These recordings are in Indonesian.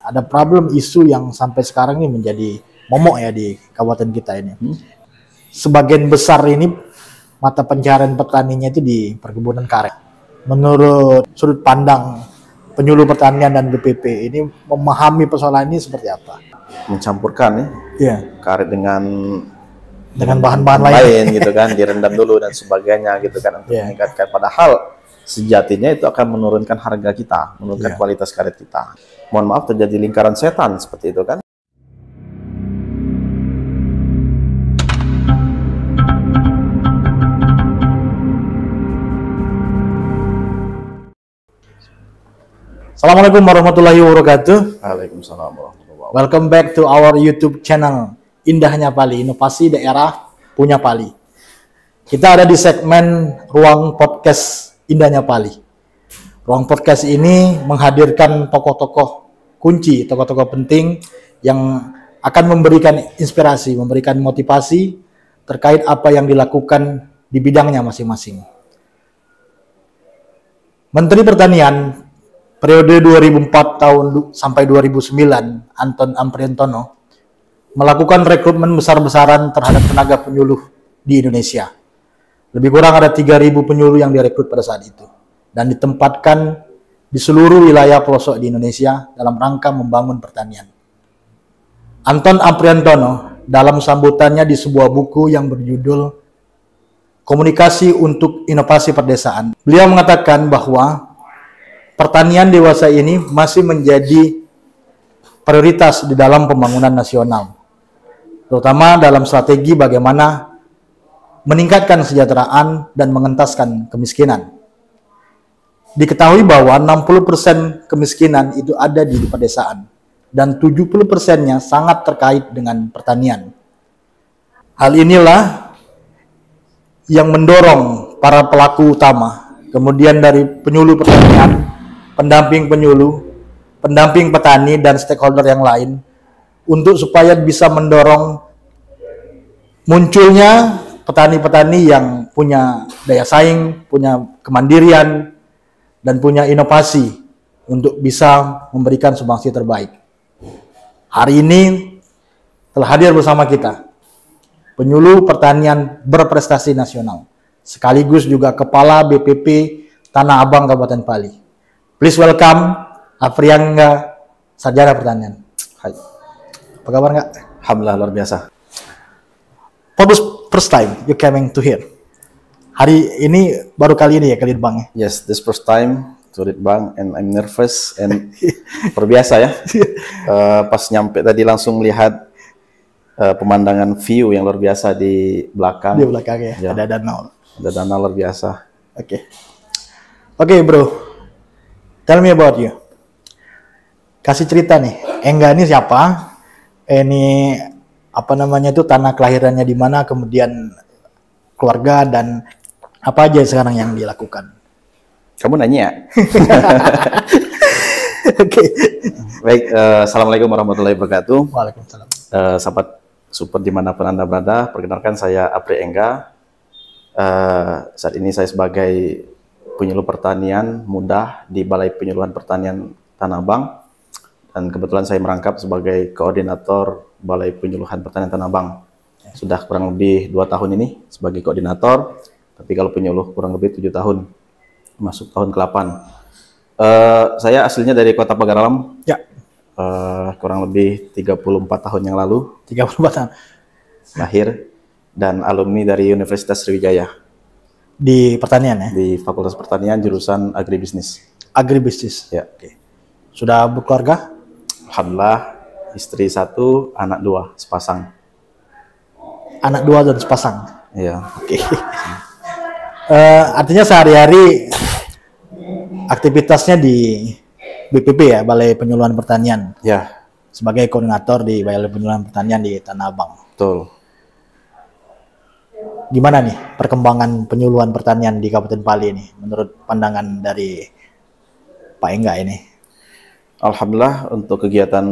ada problem isu yang sampai sekarang ini menjadi momok ya di kabupaten kita ini. Sebagian besar ini mata pencaharian petaninya itu di perkebunan karet. Menurut sudut pandang penyuluh pertanian dan BPP ini memahami persoalan ini seperti apa? Mencampurkan karet dengan bahan-bahan lain gitu kan, direndam dulu dan sebagainya gitu kan untuk meningkatkan. Padahal sejatinya itu akan menurunkan harga kita, menurunkan kualitas karet kita. Mohon maaf, terjadi lingkaran setan seperti itu kan. Assalamualaikum warahmatullahi wabarakatuh. Waalaikumsalam warahmatullahi wabarakatuh. Welcome back to our YouTube channel Indahnya Pali, inovasi daerah punya Pali. Kita ada di segmen Ruang Podcast Indahnya Pali. Ruang podcast ini menghadirkan tokoh-tokoh kunci, tokoh-tokoh penting yang akan memberikan inspirasi, memberikan motivasi terkait apa yang dilakukan di bidangnya masing-masing. Menteri Pertanian periode 2004 sampai 2009, Anton Ampriantono, melakukan rekrutmen besar-besaran terhadap tenaga penyuluh di Indonesia. Lebih kurang ada 3.000 penyuluh yang direkrut pada saat itu dan ditempatkan di seluruh wilayah pelosok di Indonesia dalam rangka membangun pertanian. Anton Ampriantono dalam sambutannya di sebuah buku yang berjudul Komunikasi untuk Inovasi Perdesaan, beliau mengatakan bahwa pertanian dewasa ini masih menjadi prioritas di dalam pembangunan nasional, terutama dalam strategi bagaimana meningkatkan kesejahteraan dan mengentaskan kemiskinan. Diketahui bahwa 60% kemiskinan itu ada di pedesaan dan 70%-nya sangat terkait dengan pertanian. Hal inilah yang mendorong para pelaku utama, kemudian dari penyuluh pertanian, pendamping penyuluh, pendamping petani, dan stakeholder yang lain untuk supaya bisa mendorong munculnya petani-petani yang punya daya saing, punya kemandirian, dan punya inovasi untuk bisa memberikan sumbangsi terbaik. Hari ini telah hadir bersama kita penyuluh pertanian berprestasi nasional, sekaligus juga Kepala BPP Tanah Abang Kabupaten Pali. Please welcome Afriangga, Sarjana Pertanian. Hai. Apa kabar nggak? Alhamdulillah, luar biasa. For the first time you coming to here. Hari ini baru kali ini ya ke Litbang ya? Yes, this first time to Litbang and I'm nervous and luar biasa ya. Pas nyampe tadi langsung melihat pemandangan view yang luar biasa di belakang. Di belakang ya, ada danau. Ada danau luar biasa. Oke, bro. Tell me about you. Kasih cerita nih, Engga ini siapa? Ini apa namanya itu, tanah kelahirannya di mana, kemudian keluarga, dan apa aja sekarang yang dilakukan. Kamu nanya? Oke. Baik, assalamualaikum warahmatullahi wabarakatuh. Waalaikumsalam. Sahabat support dimanapun Anda berada, perkenalkan saya Apri Engga. Saat ini saya sebagai penyuluh pertanian muda di Balai Penyuluhan Pertanian Tanah Abang, dan kebetulan saya merangkap sebagai koordinator Balai Penyuluhan Pertanian Tanah Abang. Sudah kurang lebih 2 tahun ini sebagai koordinator, tapi kalau penyuluh kurang lebih 7 tahun, masuk tahun ke-8. Saya aslinya dari Kota Pagar Alam. Ya. Kurang lebih 34 tahun yang lalu. 34 tahun. Lahir dan alumni dari Universitas Sriwijaya. Di pertanian ya? Di Fakultas Pertanian jurusan Agribisnis. Agribisnis. Ya. Sudah berkeluarga? Alhamdulillah, istri 1, anak 2, sepasang. Anak 2 dan sepasang. Iya. Artinya sehari-hari aktivitasnya di BPP ya, Balai Penyuluhan Pertanian. Ya. Sebagai koordinator di Balai Penyuluhan Pertanian di Tanah Abang. Betul. Gimana nih perkembangan penyuluhan pertanian di Kabupaten Pali ini menurut pandangan dari Pak Engga ini? Alhamdulillah, untuk kegiatan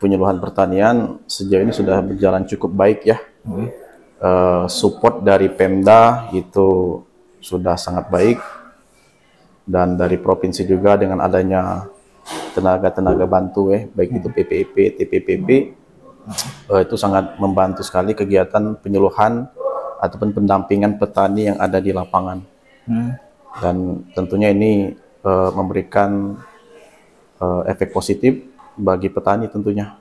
penyuluhan pertanian sejauh ini sudah berjalan cukup baik ya. Support dari Pemda itu sudah sangat baik, dan dari provinsi juga dengan adanya tenaga-tenaga bantu baik itu PPIP, TPPP, itu sangat membantu sekali kegiatan penyuluhan ataupun pendampingan petani yang ada di lapangan. Dan tentunya ini memberikan efek positif bagi petani tentunya.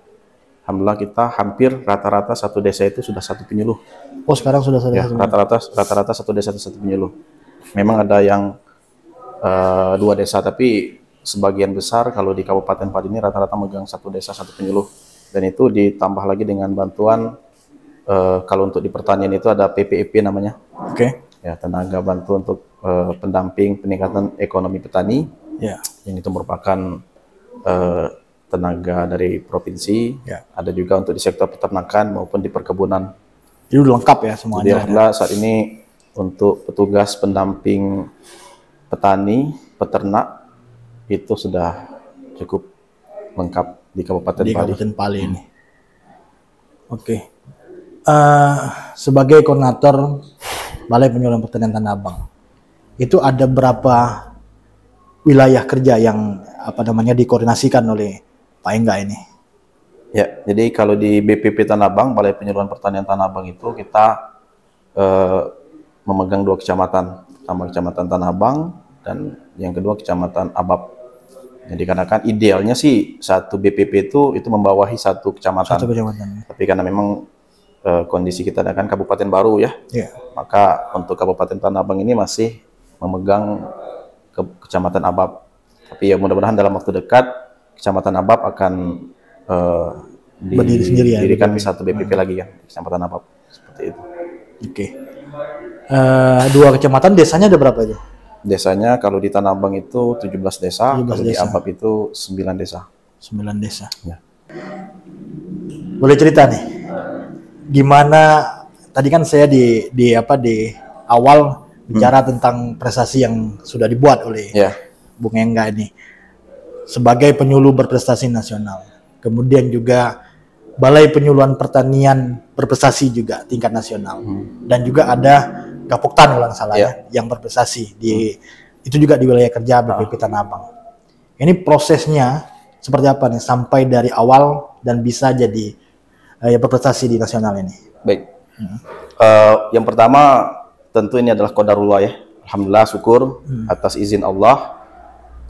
Alhamdulillah kita hampir rata-rata satu desa itu sudah satu penyuluh. Oh, sekarang sudah Ya, rata-rata satu desa itu satu penyuluh. Memang ada yang 2 desa, tapi sebagian besar kalau di Kabupaten Padi ini rata-rata megang satu desa satu penyuluh. Dan itu ditambah lagi dengan bantuan kalau untuk di pertanian itu ada PPIP namanya. Oke. Ya, tenaga bantu untuk pendamping peningkatan ekonomi petani. Ya. Yang itu merupakan tenaga dari provinsi. Ya. Ada juga untuk di sektor peternakan maupun di perkebunan. Jadi udah lengkap ya semuanya. Jadi alhamdulillah saat ini untuk petugas pendamping petani, peternak itu sudah cukup lengkap di Kabupaten Padi. Kabupaten Padi ini. Oke. Sebagai koordinator Balai Penyuluhan Pertanian Tanah Abang, itu ada berapa wilayah kerja yang dikoordinasikan oleh Pak Engga ini? Ya, jadi kalau di BPP Tanah Abang, Balai Penyuluhan Pertanian Tanah Abang itu kita memegang 2 kecamatan. Pertama Kecamatan Tanah Abang dan yang kedua Kecamatan Abab. Jadi karena kan idealnya sih satu BPP itu membawahi satu kecamatan. Satu kecamatan. Tapi karena memang kondisi kita kan kabupaten baru ya. Yeah. Maka untuk Kabupaten Tanah Abang ini masih memegang Kecamatan Abab. Tapi ya mudah-mudahan dalam waktu dekat Kecamatan Abab akan berdiri sendiri ya, didirikan satu BPP lagi kan, Kecamatan Abab. Seperti itu. Oke. 2 kecamatan, desanya ada berapa itu? Desanya kalau di Tanah Abang itu 17 desa, 17 kalau desa. di Abab itu 9 desa. 9 desa. Ya. Boleh cerita nih, gimana tadi kan saya di awal bicara tentang prestasi yang sudah dibuat oleh Bung Engga ini sebagai penyuluh berprestasi nasional. Kemudian juga Balai Penyuluhan Pertanian berprestasi juga tingkat nasional. Dan juga ada Gapoktan kalau nggak salah yang berprestasi itu juga di wilayah kerja BPP Tanah Abang. Ini prosesnya seperti apa nih sampai dari awal dan bisa jadi berprestasi di nasional ini? Baik. Yang pertama tentu ini adalah qadarullah ya. Alhamdulillah syukur atas izin Allah.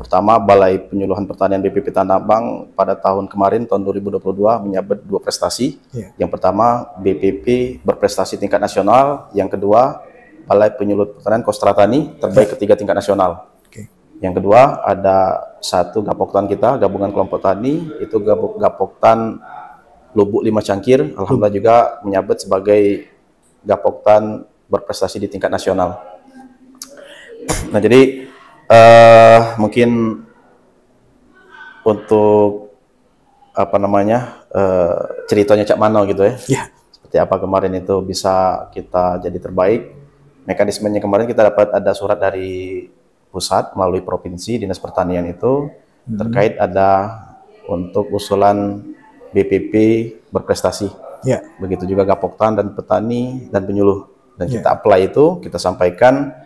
Pertama Balai Penyuluhan Pertanian BPP Tanah Abang pada tahun kemarin tahun 2022 menyabet 2 prestasi. Yang pertama BPP berprestasi tingkat nasional, yang kedua Balai Penyuluhan Pertanian Kostratani terbaik ketiga tingkat nasional. Yang kedua ada 1 Gapoktan kita, gabungan kelompok tani, itu Gapoktan Lubuk 5 Cangkir, alhamdulillah juga menyabet sebagai Gapoktan berprestasi di tingkat nasional. Nah, jadi mungkin untuk ceritanya Cak Mano gitu ya. Seperti apa kemarin itu bisa kita jadi terbaik. Mekanismenya kemarin kita dapat ada surat dari pusat melalui provinsi Dinas Pertanian itu terkait ada untuk usulan BPP berprestasi. Begitu juga Gapoktan dan petani dan penyuluh. Dan kita apply itu, kita sampaikan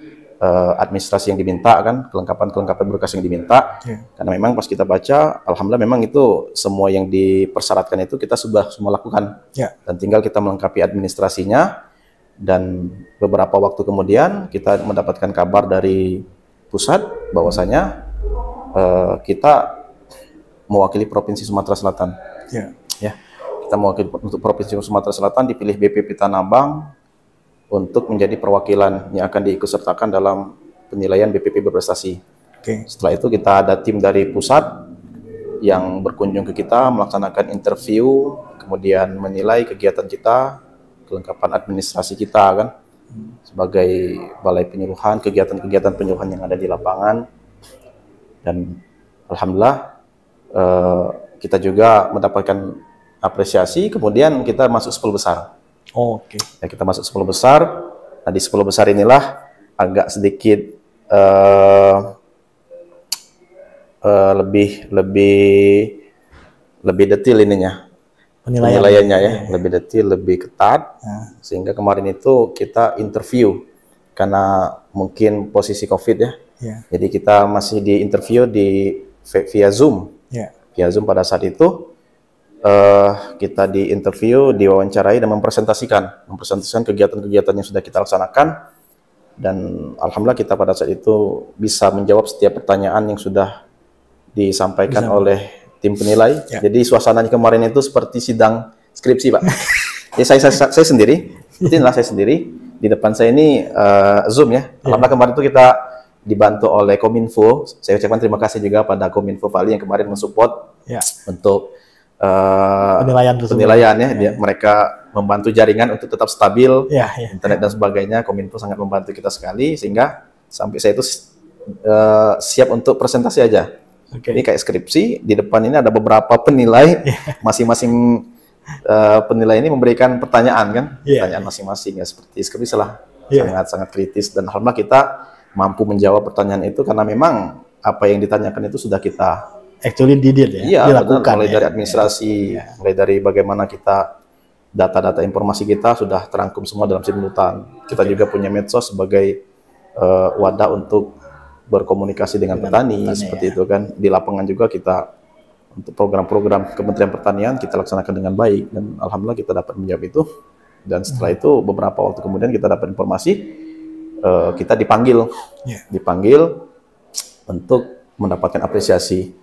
administrasi yang diminta kan, kelengkapan berkas yang diminta. Karena memang pas kita baca, alhamdulillah memang itu semua yang dipersyaratkan itu kita sudah semua lakukan. Dan tinggal kita melengkapi administrasinya. Dan beberapa waktu kemudian kita mendapatkan kabar dari pusat bahwasanya kita mewakili Provinsi Sumatera Selatan. Kita mewakili untuk Provinsi Sumatera Selatan, dipilih BPP Tanah Abang untuk menjadi perwakilan yang akan diikutsertakan dalam penilaian BPP berprestasi. Setelah itu kita ada tim dari pusat yang berkunjung ke kita, melaksanakan interview, kemudian menilai kegiatan kita, kelengkapan administrasi kita kan, sebagai balai penyuluhan, kegiatan-kegiatan penyuluhan yang ada di lapangan. Dan alhamdulillah kita juga mendapatkan apresiasi, kemudian kita masuk 10 besar. Ya, kita masuk 10 besar. Nah, di 10 besar inilah agak sedikit lebih detail ininya. Penilaiannya ya, lebih detail, lebih ketat. Sehingga kemarin itu kita interview karena mungkin posisi COVID ya. Jadi kita masih di interview via Zoom. Ya. Via Zoom pada saat itu kita diinterview, diwawancarai dan mempresentasikan kegiatan-kegiatan yang sudah kita laksanakan, dan alhamdulillah kita pada saat itu bisa menjawab setiap pertanyaan yang sudah disampaikan oleh tim penilai. Ya. Jadi suasananya kemarin itu seperti sidang skripsi, Pak. Ya, saya sendiri, inilah saya sendiri, di depan saya ini Zoom ya. Alhamdulillah kemarin itu kita dibantu oleh Kominfo. Saya ucapkan terima kasih juga pada Kominfo Bali yang kemarin mensupport untuk penilaian ya. Mereka membantu jaringan untuk tetap stabil, internet dan sebagainya. Kominfo sangat membantu kita sekali, sehingga sampai saya itu siap untuk presentasi aja. Ini kayak skripsi, di depan ini ada beberapa penilai, masing-masing penilai ini memberikan pertanyaan kan, pertanyaan masing-masing ya, seperti skripsi lah, sangat-sangat kritis, dan alhamdulillah kita mampu menjawab pertanyaan itu karena memang apa yang ditanyakan itu sudah kita actually did it ya, dilakukan. Mulai dari administrasi, mulai dari bagaimana kita data-data informasi kita sudah terangkum semua dalam simultan. Kita juga punya medsos sebagai wadah untuk berkomunikasi dengan petani seperti itu kan. Di lapangan juga kita untuk program-program Kementerian Pertanian kita laksanakan dengan baik, dan alhamdulillah kita dapat menjawab itu. Dan setelah itu beberapa waktu kemudian kita dapat informasi kita dipanggil untuk mendapatkan apresiasi.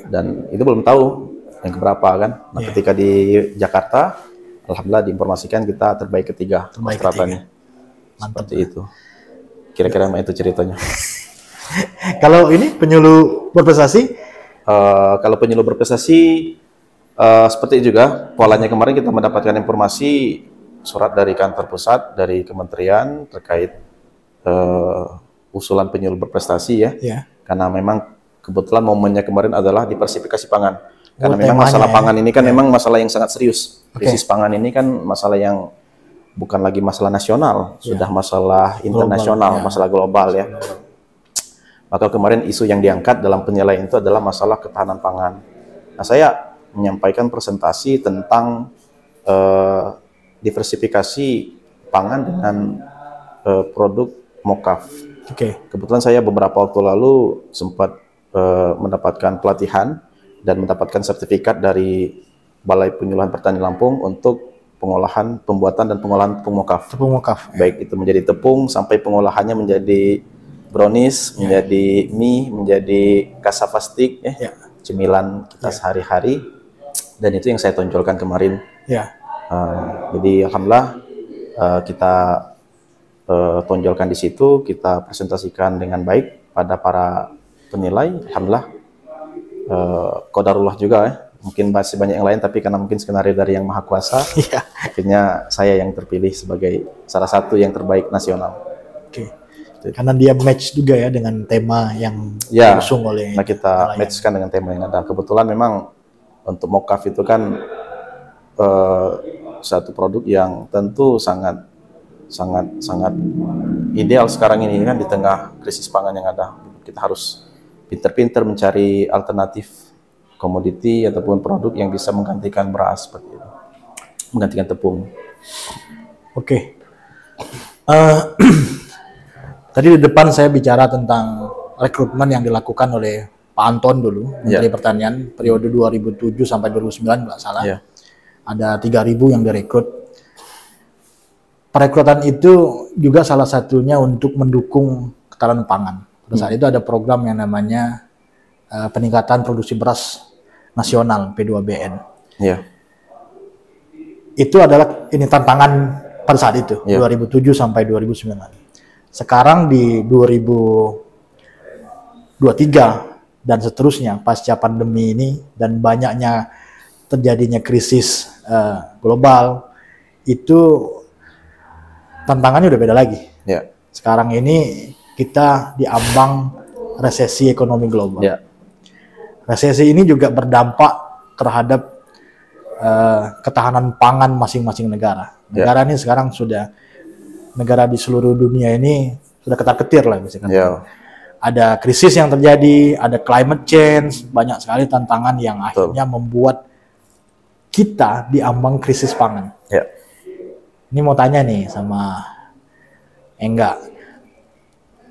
Dan itu belum tahu yang keberapa kan. Nah, ketika di Jakarta, alhamdulillah diinformasikan kita terbaik ketiga. Seperti itu. Kira-kira itu ceritanya. Kalau ini penyuluh berprestasi? Kalau penyuluh berprestasi seperti itu juga. Polanya kemarin kita mendapatkan informasi surat dari kantor pusat, dari kementerian terkait usulan penyuluh berprestasi ya. Karena memang kebetulan momennya kemarin adalah diversifikasi pangan. Karena memang masalah pangan ini kan memang masalah yang sangat serius. Krisis pangan ini kan masalah yang bukan lagi masalah nasional, sudah masalah internasional, masalah global ya. Maka kemarin isu yang diangkat dalam penilaian itu adalah masalah ketahanan pangan. Nah, saya menyampaikan presentasi tentang diversifikasi pangan dengan produk mokaf. Kebetulan saya beberapa waktu lalu sempat mendapatkan pelatihan dan mendapatkan sertifikat dari Balai Penyuluhan Pertanian Lampung untuk pembuatan dan pengolahan tepung mokaf. Baik itu menjadi tepung sampai pengolahannya menjadi brownies, menjadi mie, menjadi kasavastik, cemilan kita sehari-hari. Dan itu yang saya tonjolkan kemarin. Jadi alhamdulillah kita tonjolkan di situ, kita presentasikan dengan baik pada para penilai. Alhamdulillah qadarullah juga ya. Mungkin masih banyak yang lain, tapi karena mungkin skenario dari Yang Maha Kuasa, akhirnya saya yang terpilih sebagai salah satu yang terbaik nasional. Karena dia match juga ya dengan tema yang diusung oleh. Nah, kita matchkan dengan tema yang ada. Kebetulan memang untuk mokaf itu kan satu produk yang tentu sangat ideal sekarang ini kan, di tengah krisis pangan yang ada. Kita harus pinter-pinter mencari alternatif komoditi ataupun produk yang bisa menggantikan beras seperti itu, menggantikan tepung. Tadi di depan saya bicara tentang rekrutmen yang dilakukan oleh Pak Anton dulu, Menteri Pertanian periode 2007 sampai 2009 nggak salah. Ada 3.000 yang direkrut. Perekrutan itu juga salah satunya untuk mendukung ketahanan pangan. Pada saat itu ada program yang namanya peningkatan produksi beras nasional P2BN. Itu adalah tantangan pada saat itu 2007 sampai 2009. Sekarang di 2023 dan seterusnya pasca pandemi ini dan banyaknya terjadinya krisis global, itu tantangannya udah beda lagi. Sekarang ini kita diambang resesi ekonomi global. Resesi ini juga berdampak terhadap ketahanan pangan masing-masing negara. Negara ini sekarang sudah, negara di seluruh dunia ini sudah ketar-ketir lah misalkan. Ada krisis yang terjadi, ada climate change, banyak sekali tantangan yang akhirnya membuat kita diambang krisis pangan. Ini mau tanya nih sama Engga,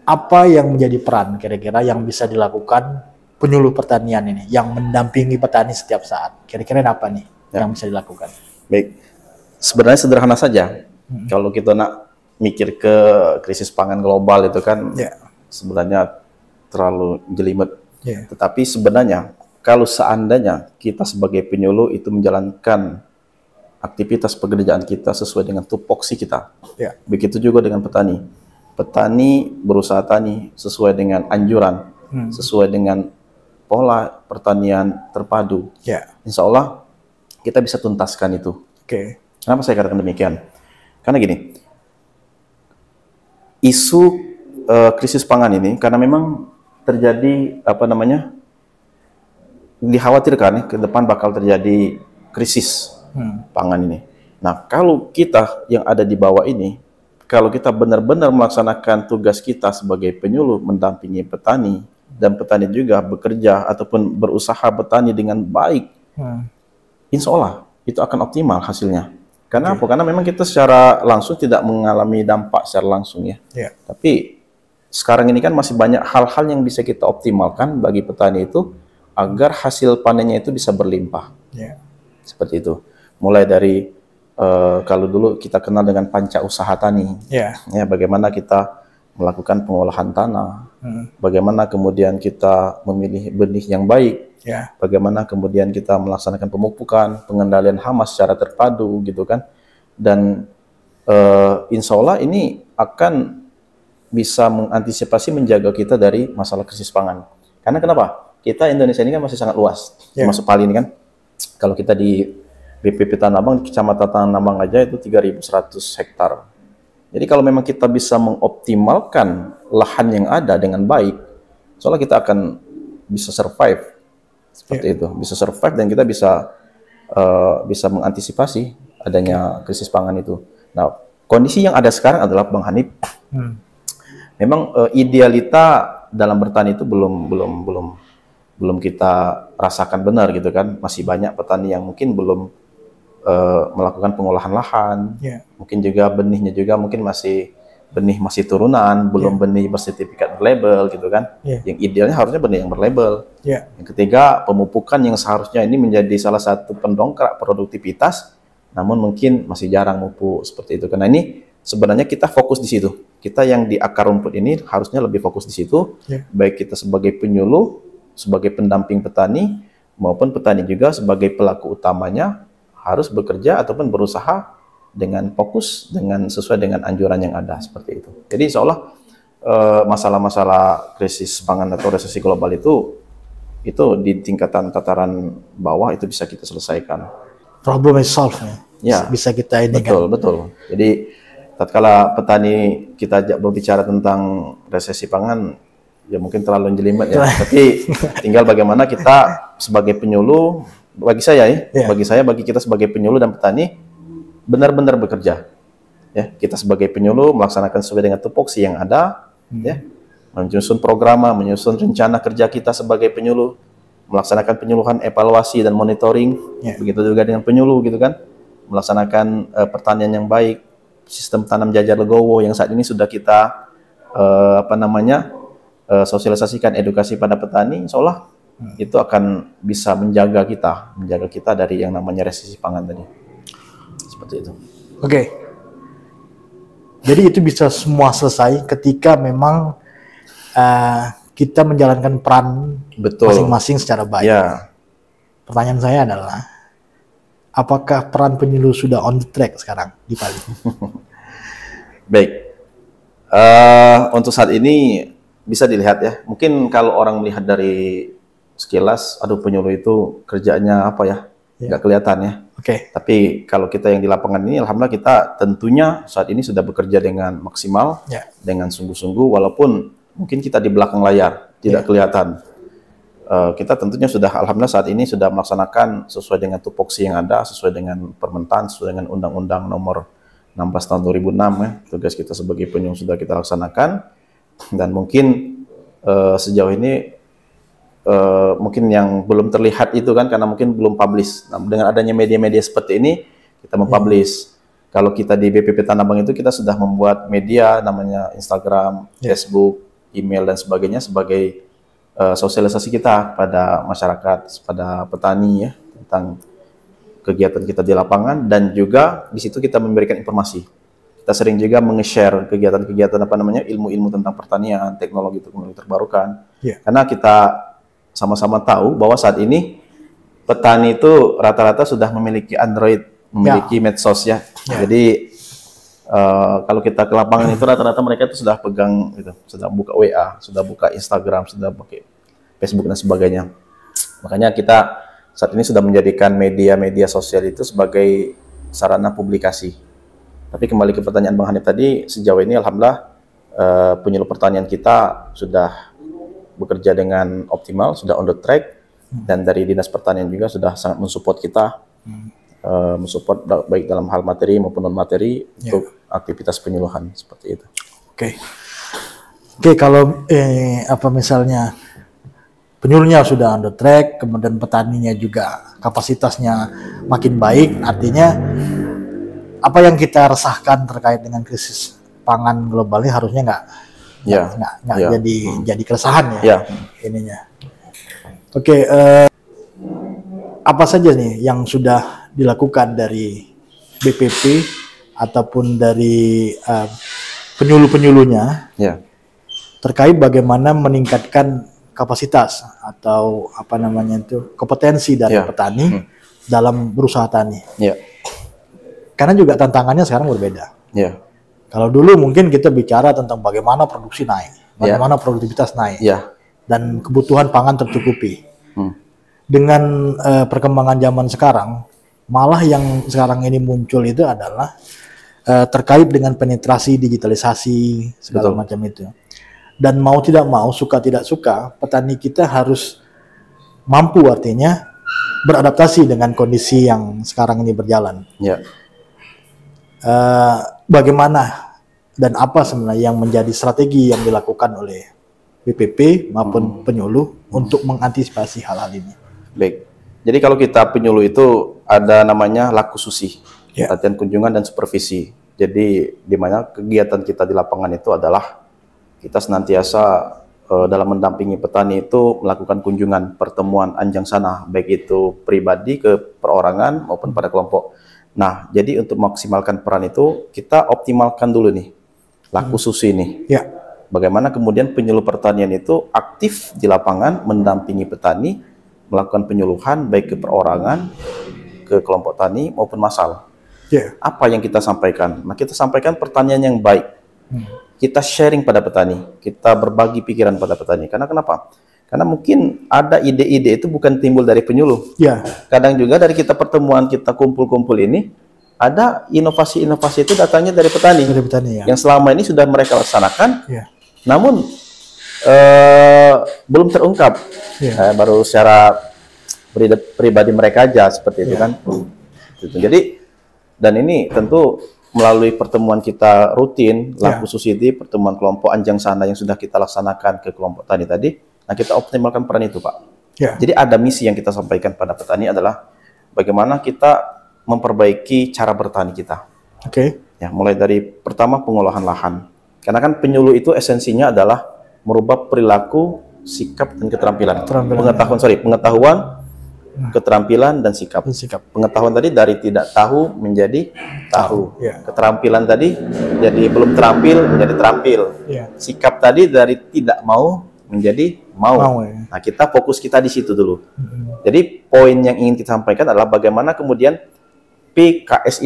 apa yang menjadi peran kira-kira yang bisa dilakukan penyuluh pertanian ini yang mendampingi petani setiap saat? Kira-kira apa nih yang bisa dilakukan? Baik, sebenarnya sederhana saja. Kalau kita nak mikir ke krisis pangan global itu kan sebenarnya terlalu jelimet. Tetapi sebenarnya kalau seandainya kita sebagai penyuluh itu menjalankan aktivitas pekerjaan kita sesuai dengan tupoksi kita, begitu juga dengan petani. Petani berusaha tani sesuai dengan anjuran, sesuai dengan pola pertanian terpadu. Insya Allah kita bisa tuntaskan itu. Kenapa saya katakan demikian? Karena gini, isu krisis pangan ini karena memang terjadi dikhawatirkan ke depan bakal terjadi krisis pangan ini. Nah, kalau kita yang ada di bawah ini, kalau kita benar-benar melaksanakan tugas kita sebagai penyuluh mendampingi petani dan petani juga bekerja ataupun berusaha bertani dengan baik, insya Allah itu akan optimal hasilnya. Karena apa? Karena memang kita secara langsung tidak mengalami dampak secara langsung ya. Tapi sekarang ini kan masih banyak hal-hal yang bisa kita optimalkan bagi petani itu agar hasil panennya itu bisa berlimpah. Seperti itu. Mulai dari kalau dulu kita kenal dengan panca usaha tani, ya bagaimana kita melakukan pengolahan tanah, bagaimana kemudian kita memilih benih yang baik. Bagaimana kemudian kita melaksanakan pemupukan, pengendalian hama secara terpadu gitu kan, dan insya Allah ini akan bisa mengantisipasi menjaga kita dari masalah krisis pangan. Karena kenapa? Kita Indonesia ini kan masih sangat luas, termasuk Pali ini kan. Kalau kita di BPP Tanah Abang, Kecamatan Tanah Abang aja itu 3.100 hektar. Jadi kalau memang kita bisa mengoptimalkan lahan yang ada dengan baik, soalnya kita akan bisa survive. Seperti itu, bisa survive dan kita bisa mengantisipasi adanya krisis pangan itu. Nah, kondisi yang ada sekarang adalah Bang Hanif, memang idealita dalam bertani itu belum kita rasakan benar gitu kan. Masih banyak petani yang mungkin belum melakukan pengolahan lahan, mungkin juga benihnya juga mungkin benih masih turunan, belum benih bersertifikat berlabel gitu kan. Yang idealnya harusnya benih yang berlabel. Yang ketiga, pemupukan yang seharusnya ini menjadi salah satu pendongkrak produktivitas, namun mungkin masih jarang mupuk seperti itu. Karena ini sebenarnya kita fokus di situ. Kita yang di akar rumput ini harusnya lebih fokus di situ, baik kita sebagai penyuluh, sebagai pendamping petani, maupun petani juga sebagai pelaku utamanya harus bekerja ataupun berusaha dengan fokus, dengan sesuai dengan anjuran yang ada seperti itu. Jadi insya Allah masalah-masalah krisis pangan atau resesi global itu di tingkatan tataran bawah itu bisa kita selesaikan. Problem is solved ya. Bisa kita ini betul. Jadi tatkala petani kita berbicara tentang resesi pangan, ya mungkin terlalu jelimet ya. Tapi tinggal bagaimana kita sebagai penyuluh, bagi kita sebagai penyuluh dan petani benar-benar bekerja, ya kita sebagai penyuluh melaksanakan sesuai dengan tupoksi yang ada, ya menyusun program, menyusun rencana kerja kita sebagai penyuluh, melaksanakan penyuluhan, evaluasi dan monitoring, begitu juga dengan penyuluh gitu kan, melaksanakan pertanian yang baik, sistem tanam jajar legowo yang saat ini sudah kita sosialisasikan edukasi pada petani, insya Allah itu akan bisa menjaga kita dari yang namanya resesi pangan tadi. Seperti itu. Jadi itu bisa semua selesai ketika memang kita menjalankan peran masing-masing secara baik. Pertanyaan saya adalah, apakah peran penyuluh sudah on the track sekarang di Pali? Baik. Untuk saat ini bisa dilihat ya. Mungkin kalau orang melihat dari sekilas, penyuluh itu kerjanya apa ya? Nggak kelihatan ya. Tapi kalau kita yang di lapangan ini, alhamdulillah kita tentunya saat ini sudah bekerja dengan maksimal, dengan sungguh-sungguh, walaupun mungkin kita di belakang layar tidak kelihatan. Kita tentunya sudah, alhamdulillah saat ini sudah melaksanakan sesuai dengan tupoksi yang ada, sesuai dengan permentan, sesuai dengan Undang-Undang Nomor 16 Tahun 2006 ya. Tugas kita sebagai penyuluh sudah kita laksanakan, dan mungkin sejauh ini mungkin yang belum terlihat itu kan karena mungkin belum publish. Nah, dengan adanya media-media seperti ini kita mempublish. Kalau kita di BPP Tanah Abang itu kita sudah membuat media namanya Instagram, Facebook, email dan sebagainya sebagai sosialisasi kita pada masyarakat, pada petani ya, tentang kegiatan kita di lapangan, dan juga di situ kita memberikan informasi. Kita sering juga meng-share kegiatan-kegiatan ilmu-ilmu tentang pertanian, teknologi terbarukan. Karena kita sama-sama tahu bahwa saat ini petani itu rata-rata sudah memiliki Android, memiliki medsos ya. Jadi kalau kita ke lapangan itu rata-rata mereka itu sudah pegang gitu, sudah buka WA, sudah buka Instagram, sudah pakai Facebook dan sebagainya. Makanya kita saat ini sudah menjadikan media-media sosial itu sebagai sarana publikasi. Tapi kembali ke pertanyaan Bang Hanif tadi, sejauh ini alhamdulillah penyuluh pertanian kita sudah bekerja dengan optimal, sudah on the track, dan dari Dinas Pertanian juga sudah sangat mensupport kita, mensupport baik dalam hal materi maupun non materi untuk aktivitas penyuluhan seperti itu. Oke, kalau misalnya penyuluhnya sudah on the track, kemudian petaninya juga kapasitasnya makin baik, artinya apa yang kita resahkan terkait dengan krisis pangan global ini harusnya nggak jadi keresahan ininya. Oke, apa saja nih yang sudah dilakukan dari BPP ataupun dari penyuluh-penyuluhnya terkait bagaimana meningkatkan kapasitas atau kompetensi dari petani dalam berusaha tani. Karena juga tantangannya sekarang berbeda. Kalau dulu mungkin kita bicara tentang bagaimana produksi naik, bagaimana produktivitas naik, dan kebutuhan pangan tercukupi. Dengan perkembangan zaman sekarang, malah yang sekarang ini muncul itu adalah terkait dengan penetrasi digitalisasi segala macam itu. Dan mau tidak mau, suka tidak suka, petani kita harus mampu artinya beradaptasi dengan kondisi yang sekarang ini berjalan. Bagaimana dan apa sebenarnya yang menjadi strategi yang dilakukan oleh BPP maupun penyuluh untuk mengantisipasi hal-hal ini? Baik, jadi kalau kita penyuluh itu ada namanya laku susi, latihan kunjungan dan supervisi. Jadi di mana kegiatan kita di lapangan itu adalah kita senantiasa dalam mendampingi petani itu melakukan kunjungan, pertemuan anjang sana, baik itu pribadi ke perorangan maupun pada kelompok. Nah, jadi untuk maksimalkan peran itu kita optimalkan dulu nih laku susi nih. Bagaimana kemudian penyuluh pertanian itu aktif di lapangan mendampingi petani, melakukan penyuluhan baik ke perorangan, ke kelompok tani maupun massal. Apa yang kita sampaikan? Nah, kita sampaikan pertanian yang baik. Kita sharing pada petani, kita berbagi pikiran pada petani. Karena kenapa? Karena mungkin ada ide-ide itu bukan timbul dari penyuluh. Kadang juga dari kita pertemuan, kita kumpul-kumpul ini, ada inovasi-inovasi itu datangnya dari petani. Yang selama ini sudah mereka laksanakan, namun belum terungkap. Baru secara pribadi mereka aja seperti itu kan. Jadi, dan ini tentu melalui pertemuan kita rutin, laku susidi, pertemuan kelompok anjang sana yang sudah kita laksanakan ke kelompok tani tadi, nah kita optimalkan peran itu, Pak. Jadi ada misi yang kita sampaikan pada petani adalah bagaimana kita memperbaiki cara bertani kita. Mulai dari pertama pengolahan lahan. Karena kan penyuluh itu esensinya adalah merubah perilaku, sikap, dan keterampilan. Pengetahuan, keterampilan, dan sikap. Pengetahuan tadi dari tidak tahu menjadi tahu. Keterampilan tadi jadi belum terampil menjadi terampil. Sikap tadi dari tidak mau menjadi mau. Nah, kita fokus kita di situ dulu. Jadi poin yang ingin kita sampaikan adalah bagaimana kemudian PKS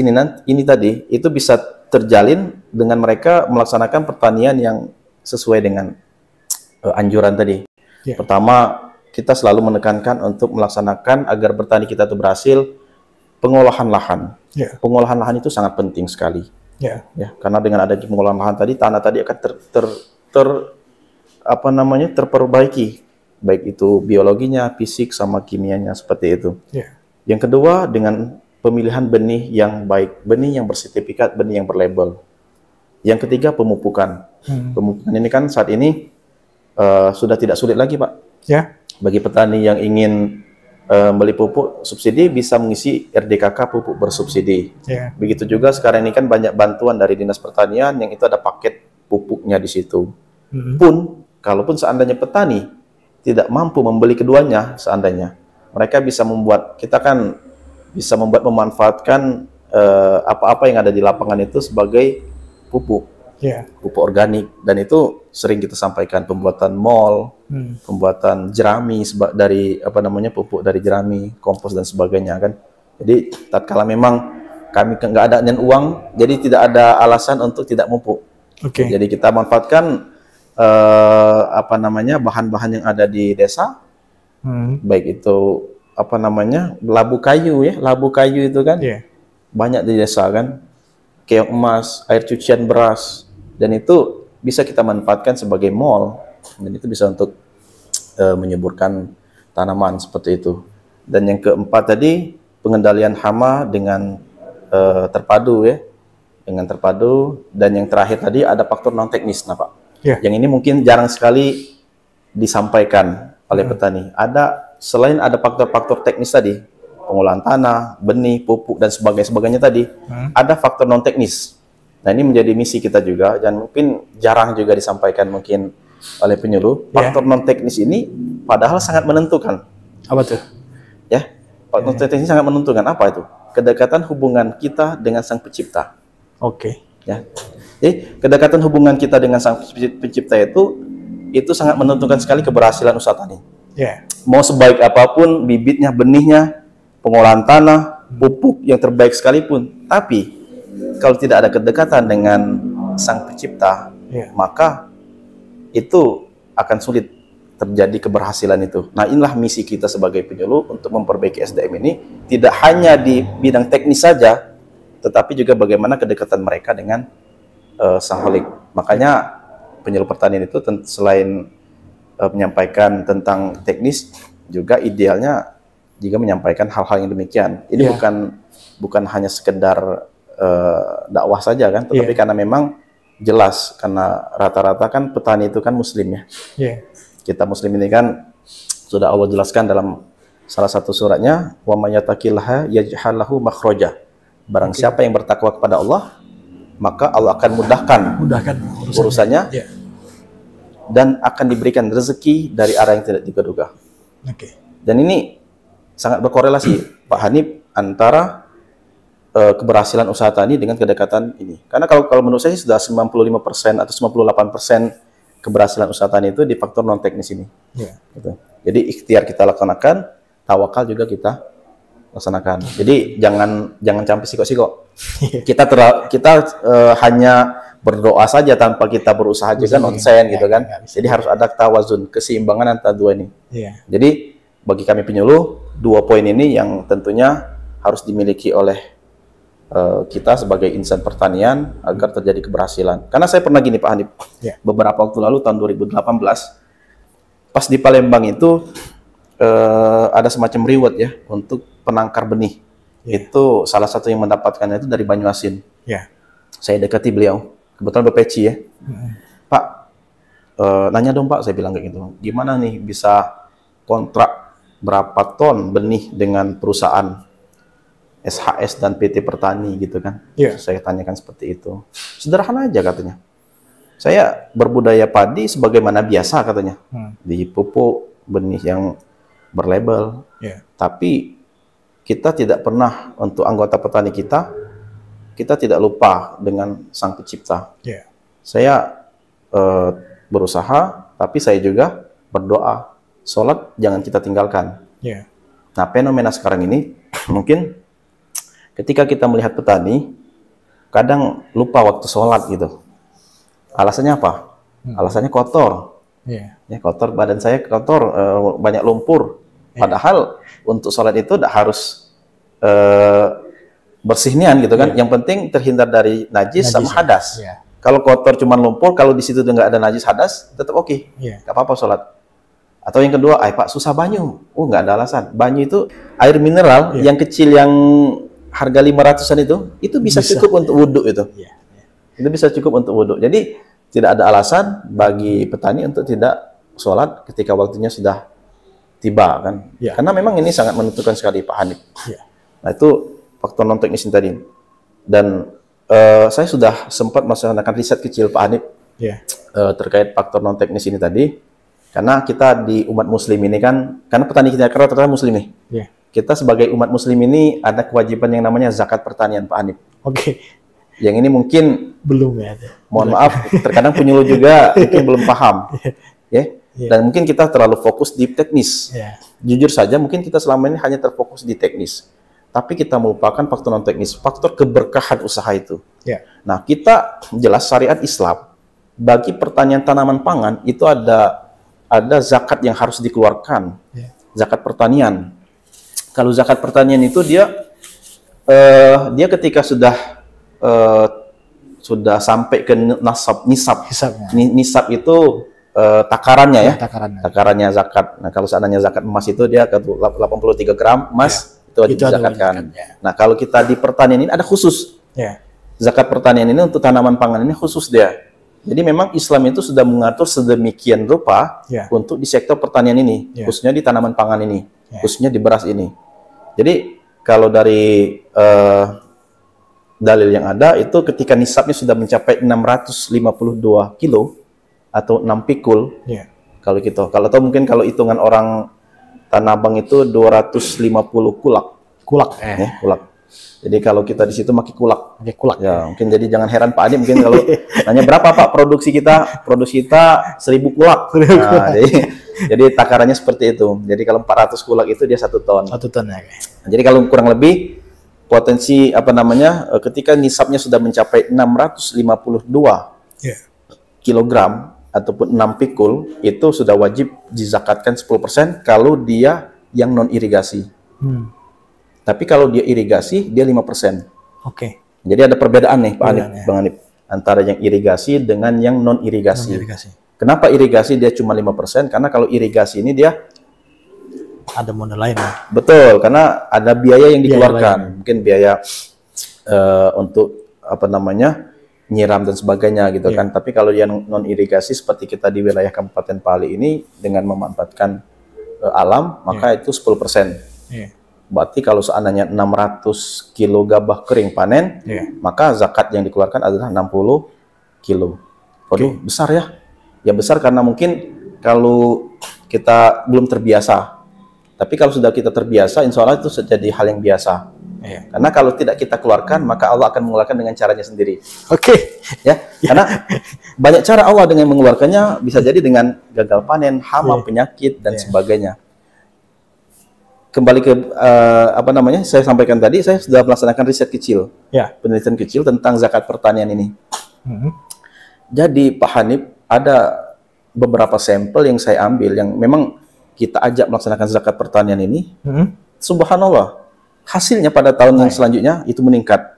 ini tadi itu bisa terjalin dengan mereka melaksanakan pertanian yang sesuai dengan anjuran tadi. Pertama, kita selalu menekankan untuk melaksanakan agar bertani kita itu berhasil pengolahan lahan. Pengolahan lahan itu sangat penting sekali. Karena dengan adanya pengolahan lahan tadi, tanah tadi akan terperbaiki, baik itu biologinya, fisik sama kimianya seperti itu. Yang kedua, dengan pemilihan benih yang baik, benih yang bersertifikat, benih yang berlabel. Yang ketiga, pemupukan. Pemupukan ini kan saat ini sudah tidak sulit lagi, Pak. Bagi petani yang ingin beli pupuk subsidi bisa mengisi RDKK pupuk bersubsidi. Begitu juga sekarang ini kan banyak bantuan dari Dinas Pertanian yang itu ada paket pupuknya di situ. Pun kalaupun seandainya petani tidak mampu membeli keduanya, seandainya mereka bisa membuat, kita kan bisa memanfaatkan apa-apa yang ada di lapangan itu sebagai pupuk, pupuk organik, dan itu sering kita sampaikan pembuatan mol, pembuatan jerami dari pupuk dari jerami, kompos dan sebagainya kan. Jadi tatkala memang kami nggak ada uang, jadi tidak ada alasan untuk tidak pupuk. Jadi kita manfaatkan bahan-bahan yang ada di desa, baik itu labu kayu ya, labu kayu itu kan banyak di desa kan, keong emas, air cucian beras, dan itu bisa kita manfaatkan sebagai mol, dan itu bisa untuk menyuburkan tanaman seperti itu. Dan yang keempat tadi, pengendalian hama dengan terpadu ya, dengan terpadu. Dan yang terakhir tadi ada faktor non teknis, nah Pak. Yang ini mungkin jarang sekali disampaikan oleh petani. Selain ada faktor-faktor teknis tadi, pengolahan tanah, benih, pupuk dan sebagainya tadi, ada faktor non teknis. Nah, ini menjadi misi kita juga, dan mungkin jarang juga disampaikan mungkin oleh penyuluh. Faktor non teknis ini padahal sangat menentukan. Apa tuh? Ya, faktor teknis ini sangat menentukan. Apa itu? Kedekatan hubungan kita dengan Sang Pencipta. Ya. Jadi kedekatan hubungan kita dengan Sang Pencipta itu sangat menentukan sekali keberhasilan usaha tani. Mau sebaik apapun bibitnya, benihnya, pengolahan tanah, pupuk yang terbaik sekalipun, tapi kalau tidak ada kedekatan dengan Sang Pencipta, maka itu akan sulit terjadi keberhasilan itu. Nah, inilah misi kita sebagai penyuluh untuk memperbaiki SDM ini, tidak hanya di bidang teknis saja, tetapi juga bagaimana kedekatan mereka dengan Sang Khalik. Makanya penyuluh pertanian itu selain menyampaikan tentang teknis, juga idealnya juga menyampaikan hal-hal yang demikian. Ini bukan hanya sekedar dakwah saja kan, tetapi karena memang jelas, karena rata-rata kan petani itu kan muslim ya. Kita muslim ini kan sudah Allah jelaskan dalam salah satu suratnya, wa may yattaqillaha yaj'al lahu makhraja. Barang siapa yang bertakwa kepada Allah, maka Allah akan mudahkan urusannya, dan akan diberikan rezeki dari arah yang tidak diduga. Dan ini sangat berkorelasi Pak Hanif antara keberhasilan usaha tani dengan kedekatan ini. Karena kalau menurut saya sudah 95% atau 98% keberhasilan usaha tani itu di faktor non teknis ini. Gitu. Jadi ikhtiar kita laksanakan, tawakal juga kita laksanakan. Jadi jangan sampai sikok-sikok. Kita hanya berdoa saja tanpa kita berusaha juga nonsen gitu kan. Jadi harus ada tawazun, keseimbangan antara dua ini. Jadi bagi kami penyuluh, dua poin ini yang tentunya harus dimiliki oleh kita sebagai insan pertanian agar terjadi keberhasilan. Karena saya pernah gini Pak Hanif, beberapa waktu lalu tahun 2018, pas di Palembang itu ada semacam reward ya untuk penangkar benih. Itu salah satu yang mendapatkannya itu dari Banyuasin. Saya dekati beliau, kebetulan BPC ya. Pak, nanya dong Pak, saya bilang kayak gitu. Gimana nih bisa kontrak berapa ton benih dengan perusahaan SHS dan PT Pertani gitu kan? Saya tanyakan seperti itu. Sederhana aja katanya. Saya berbudaya padi sebagaimana biasa katanya. Di pupuk benih yang berlabel. Tapi kita tidak pernah, untuk anggota petani kita tidak lupa dengan Sang Pencipta. Saya berusaha, tapi saya juga berdoa. Sholat jangan kita tinggalkan. Nah, fenomena sekarang ini mungkin ketika kita melihat petani, kadang lupa waktu sholat gitu. Alasannya apa? Alasannya kotor. Ya, kotor, badan saya kotor, banyak lumpur. Padahal untuk sholat itu tidak harus bersih nian gitu kan. Yang penting terhindar dari najis sama hadas. Kalau kotor cuma lumpur, kalau di situ nggak ada najis hadas, tetap oke. Nggak apa-apa sholat. Atau yang kedua, Pak susah banyu. Nggak ada alasan. Banyu itu air mineral yang kecil, yang harga 500-an itu bisa cukup untuk wudhu itu. Itu bisa cukup untuk wudhu. Jadi tidak ada alasan bagi petani untuk tidak sholat ketika waktunya sudah tiba kan. Karena memang ini sangat menentukan sekali Pak Hanif. Nah, itu faktor non teknis ini tadi. Dan saya sudah sempat melaksanakan riset kecil Pak Hanif terkait faktor non teknis ini tadi. Karena kita di umat muslim ini kan, karena petani kita rata-rata muslim nih. Ya. Kita sebagai umat muslim ini ada kewajiban yang namanya zakat pertanian, Pak Hanif. Oke. Yang ini mungkin Belum ya. mohon maaf, terkadang penyuluh juga mungkin belum paham. Ya. Dan mungkin kita terlalu fokus di teknis. Ya. Jujur saja mungkin kita selama ini hanya terfokus di teknis. Tapi kita melupakan faktor non teknis, faktor keberkahan usaha itu. Ya. Nah, kita jelas syariat Islam bagi pertanian tanaman pangan itu ada zakat yang harus dikeluarkan. Ya. Zakat pertanian. Kalau zakat pertanian itu dia ketika sudah sampai ke nisab. Hisabnya. Nisab itu takarannya ya. Takarannya zakat. Nah, kalau seandainya zakat emas itu dia ke 83 gram emas itu wajib dizakatkan. Nah, kalau kita di pertanian ini ada khusus. Ya. Zakat pertanian ini untuk tanaman pangan ini khusus dia. Jadi memang Islam itu sudah mengatur sedemikian rupa untuk di sektor pertanian ini, khususnya di tanaman pangan ini, khususnya di beras ini. Jadi kalau dari dalil yang ada itu ketika nisabnya sudah mencapai 652 kilo atau 6 pikul, kalau gitu. Kalau atau mungkin kalau hitungan orang Tanah Abang itu 250 kulak. Kulak. Jadi kalau kita di situ makin kulak. Ya, mungkin jadi jangan heran Pak Adi mungkin kalau nanya berapa Pak produksi kita? Produksi kita 1000 kulak. Nah, jadi takarannya seperti itu. Jadi kalau 400 kulak itu dia 1 ton. 1 ton ya. Jadi kalau kurang lebih potensi ketika nisabnya sudah mencapai 652 kilogram ataupun 6 pikul itu sudah wajib dizakatkan 10% kalau dia yang non irigasi. Tapi kalau dia irigasi dia 5%. Oke. Jadi ada perbedaan nih Pak Hanif, Bang Hanif, antara yang irigasi dengan yang non irigasi. Kenapa irigasi dia cuma 5%? Karena kalau irigasi ini dia ada modal lain ya. Betul, karena ada biaya yang dikeluarkan. Mungkin biaya untuk nyiram dan sebagainya gitu kan. Tapi kalau yang non irigasi seperti kita di wilayah Kabupaten Pali ini dengan memanfaatkan alam, maka itu 10%. Berarti kalau seandainya 600 kilo gabah kering panen, maka zakat yang dikeluarkan adalah 60 kilo. Waduh, besar ya. Ya besar karena mungkin kalau kita belum terbiasa. Tapi kalau sudah kita terbiasa, insya Allah itu jadi hal yang biasa. Karena kalau tidak kita keluarkan, maka Allah akan mengeluarkan dengan caranya sendiri. Ya, karena banyak cara Allah dengan mengeluarkannya, bisa jadi dengan gagal panen, hama, penyakit dan sebagainya. Kembali ke saya sampaikan tadi, saya sudah melaksanakan riset kecil, penelitian kecil tentang zakat pertanian ini. Jadi Pak Hanif, ada beberapa sampel yang saya ambil yang memang kita ajak melaksanakan zakat pertanian ini. Subhanallah, hasilnya pada tahun yang selanjutnya itu meningkat.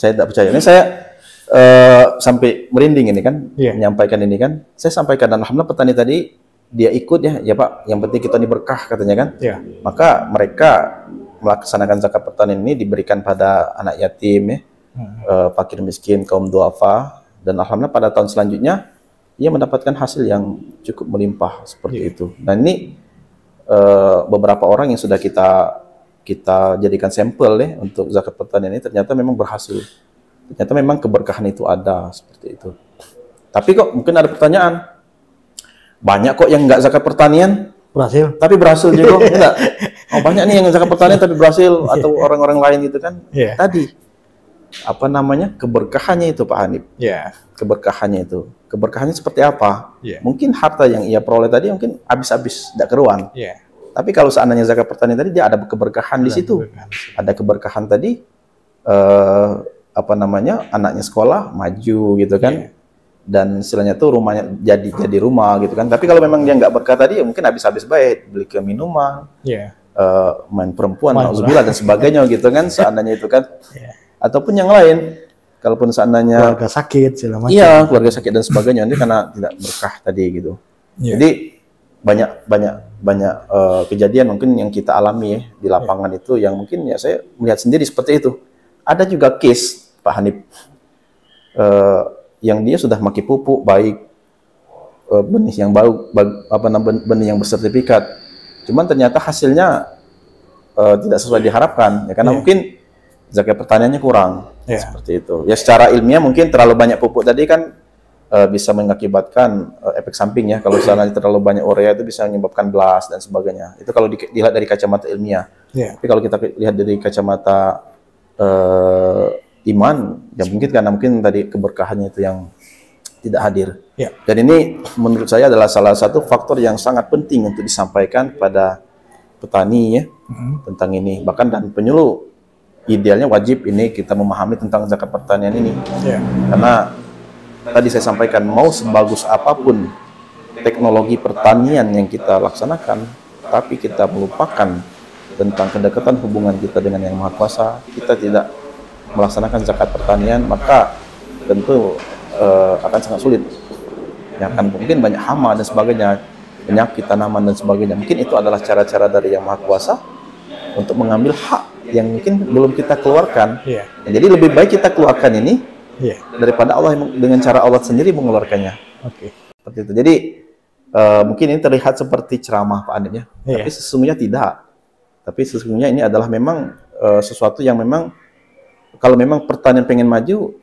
Saya tidak percaya. Ini saya sampai merinding ini kan, menyampaikan ini kan. Saya sampaikan dan alhamdulillah petani tadi dia ikut ya Pak. Yang penting kita ini berkah katanya kan. Maka mereka melaksanakan zakat pertanian ini diberikan pada anak yatim fakir miskin, kaum duafa, dan alhamdulillah pada tahun selanjutnya ia mendapatkan hasil yang cukup melimpah seperti itu. Dan ini beberapa orang yang sudah kita jadikan sampel untuk zakat pertanian ini ternyata memang berhasil. Ternyata memang keberkahan itu ada seperti itu. Tapi kok mungkin ada pertanyaan, banyak kok yang nggak zakat pertanian tapi berhasil juga enggak? Oh, banyak nih yang zakat pertanian tapi berhasil atau orang-orang lain gitu kan? Tadi keberkahannya itu Pak Hanif. Keberkahannya seperti apa? Mungkin harta yang ia peroleh tadi mungkin habis-habis, tidak keruan. Tapi kalau seandainya zakat pertanian tadi dia ada keberkahan di situ. Ada keberkahan tadi anaknya sekolah maju gitu kan. Dan istilahnya tuh rumahnya jadi rumah gitu kan. Tapi kalau memang dia nggak berkah tadi ya mungkin habis-habis baik, beli ke minuman, main perempuan, nauzubillah dan sebagainya gitu kan. Seandainya itu kan. Ataupun yang lain, kalaupun seandainya keluarga sakit segala macam. Iya, keluarga sakit dan sebagainya ini karena tidak berkah tadi gitu. Jadi banyak kejadian mungkin yang kita alami di lapangan itu yang mungkin ya saya melihat sendiri seperti itu. Ada juga case Pak Hanif yang dia sudah maki pupuk baik benih yang benih yang bersertifikat. Cuman ternyata hasilnya tidak sesuai diharapkan ya karena mungkin zakat pertaniannya kurang seperti itu. Ya secara ilmiah mungkin terlalu banyak pupuk tadi kan bisa mengakibatkan efek samping ya. Kalau misalnya terlalu banyak urea itu bisa menyebabkan blas dan sebagainya. Itu kalau dilihat dari kacamata ilmiah. Tapi kalau kita lihat dari kacamata iman, ya mungkin karena mungkin tadi keberkahannya itu yang tidak hadir. Dan ini menurut saya adalah salah satu faktor yang sangat penting untuk disampaikan kepada petani ya tentang ini. Bahkan dan penyuluh idealnya wajib ini kita memahami tentang zakat pertanian ini. Karena tadi saya sampaikan, mau sebagus apapun teknologi pertanian yang kita laksanakan, tapi kita melupakan tentang kedekatan hubungan kita dengan Yang Maha Kuasa, kita tidak melaksanakan zakat pertanian, maka tentu akan sangat sulit. Ya kan, mungkin banyak hama dan sebagainya, penyakit tanaman dan sebagainya. Mungkin itu adalah cara-cara dari Yang Maha Kuasa untuk mengambil hak yang mungkin belum kita keluarkan. Jadi lebih baik kita keluarkan ini daripada Allah dengan cara Allah sendiri mengeluarkannya. Seperti itu. Jadi mungkin ini terlihat seperti ceramah Pak Adit ya, tapi sesungguhnya tidak. Tapi sesungguhnya ini adalah memang sesuatu yang memang kalau memang pertanian pengen maju,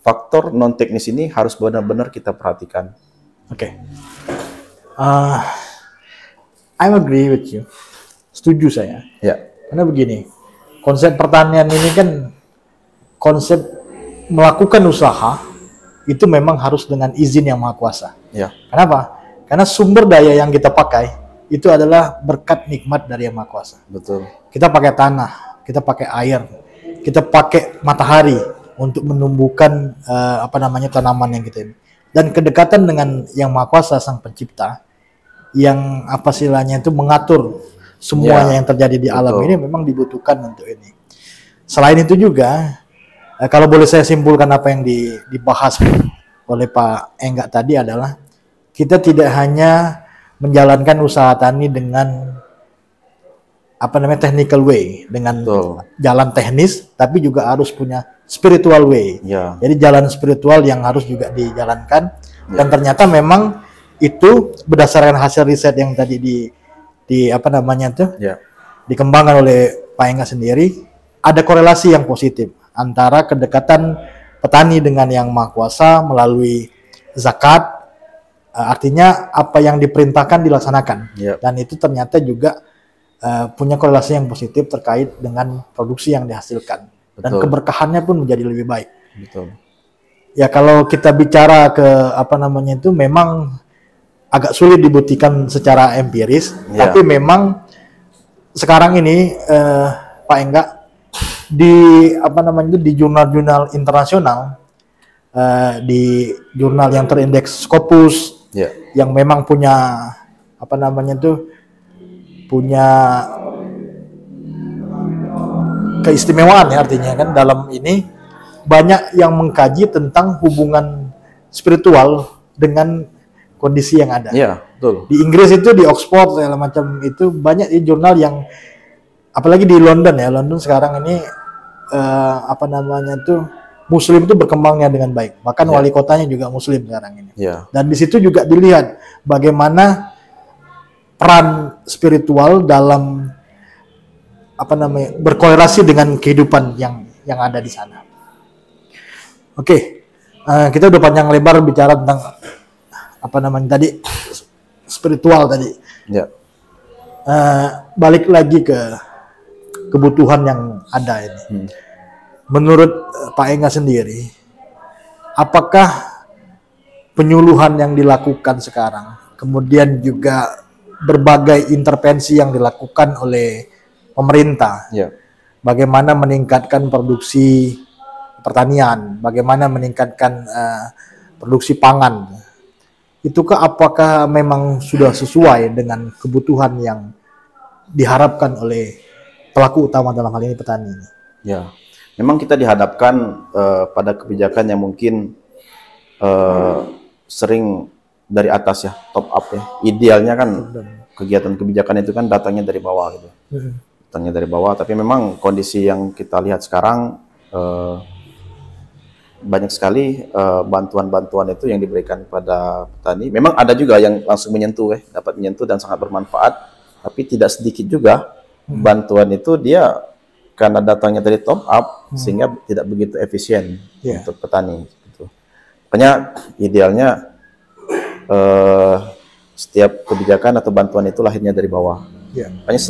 faktor non teknis ini harus benar-benar kita perhatikan. I agree with you. Setuju saya. Karena begini, konsep pertanian ini kan konsep melakukan usaha itu memang harus dengan izin Yang Maha Kuasa. Kenapa? Karena sumber daya yang kita pakai itu adalah berkat nikmat dari Yang Maha Kuasa. Betul. Kita pakai tanah, kita pakai air, kita pakai matahari untuk menumbuhkan tanaman yang kita ini. Dan kedekatan dengan Yang Maha Kuasa Sang Pencipta yang istilahnya itu mengatur semuanya yang terjadi di alam ini memang dibutuhkan untuk ini. Selain itu juga kalau boleh saya simpulkan apa yang dibahas oleh Pak Engga tadi adalah kita tidak hanya menjalankan usaha tani dengan technical way, dengan jalan teknis, tapi juga harus punya spiritual way. Jadi jalan spiritual yang harus juga dijalankan. Dan ternyata memang itu berdasarkan hasil riset yang tadi dikembangkan oleh Pak Engga sendiri, ada korelasi yang positif antara kedekatan petani dengan Yang Maha Kuasa melalui zakat, artinya apa yang diperintahkan dilaksanakan. Dan itu ternyata juga punya korelasi yang positif terkait dengan produksi yang dihasilkan. Dan keberkahannya pun menjadi lebih baik. Ya kalau kita bicara ke memang agak sulit dibuktikan secara empiris, tapi memang sekarang ini Pak Engga di di jurnal-jurnal internasional, di jurnal yang terindeks Scopus, yang memang punya punya keistimewaan ya, artinya kan dalam ini banyak yang mengkaji tentang hubungan spiritual dengan kondisi yang ada. Di Inggris itu, di Oxford segala macam itu banyak di jurnal yang, apalagi di London ya, London sekarang ini Muslim itu berkembangnya dengan baik. Bahkan wali kotanya juga Muslim sekarang ini. Dan di situ juga dilihat bagaimana peran spiritual dalam berkorelasi dengan kehidupan yang ada di sana. Kita udah panjang lebar bicara tentang tadi spiritual tadi. Balik lagi ke kebutuhan yang ada ini. Menurut Pak Engga sendiri, apakah penyuluhan yang dilakukan sekarang, kemudian juga berbagai intervensi yang dilakukan oleh pemerintah, bagaimana meningkatkan produksi pertanian, bagaimana meningkatkan produksi pangan, apakah memang sudah sesuai dengan kebutuhan yang diharapkan oleh pelaku utama dalam hal ini petani? Memang kita dihadapkan pada kebijakan yang mungkin sering dari atas ya, top up ya. Idealnya kan kegiatan kebijakan itu kan datangnya dari bawah gitu. Datangnya dari bawah, tapi memang kondisi yang kita lihat sekarang banyak sekali bantuan-bantuan itu yang diberikan kepada petani. Memang ada juga yang langsung menyentuh dapat menyentuh dan sangat bermanfaat, tapi tidak sedikit juga bantuan itu dia karena datangnya dari top up sehingga tidak begitu efisien untuk petani gitu. Makanya idealnya setiap kebijakan atau bantuan itu lahirnya dari bawah. Makanya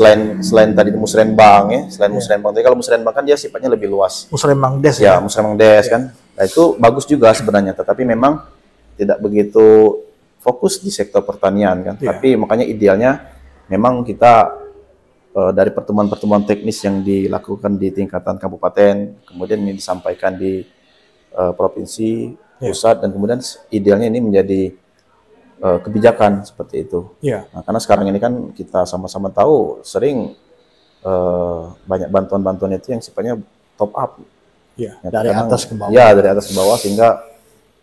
selain tadi musrenbang ya, selain musrenbang tadi, kalau musrenbang kan dia sifatnya lebih luas. Musrenbang Des ya. Musrenbang Des kan. Nah itu bagus juga sebenarnya, tetapi memang tidak begitu fokus di sektor pertanian kan. Tapi makanya idealnya memang kita dari pertemuan-pertemuan teknis yang dilakukan di tingkatan kabupaten, kemudian ini disampaikan di provinsi, pusat, dan kemudian idealnya ini menjadi kebijakan seperti itu. Nah, karena sekarang ini kan kita sama-sama tahu sering banyak bantuan-bantuan itu yang sifatnya top up. Dari atas ke bawah. Ya, dari atas ke bawah sehingga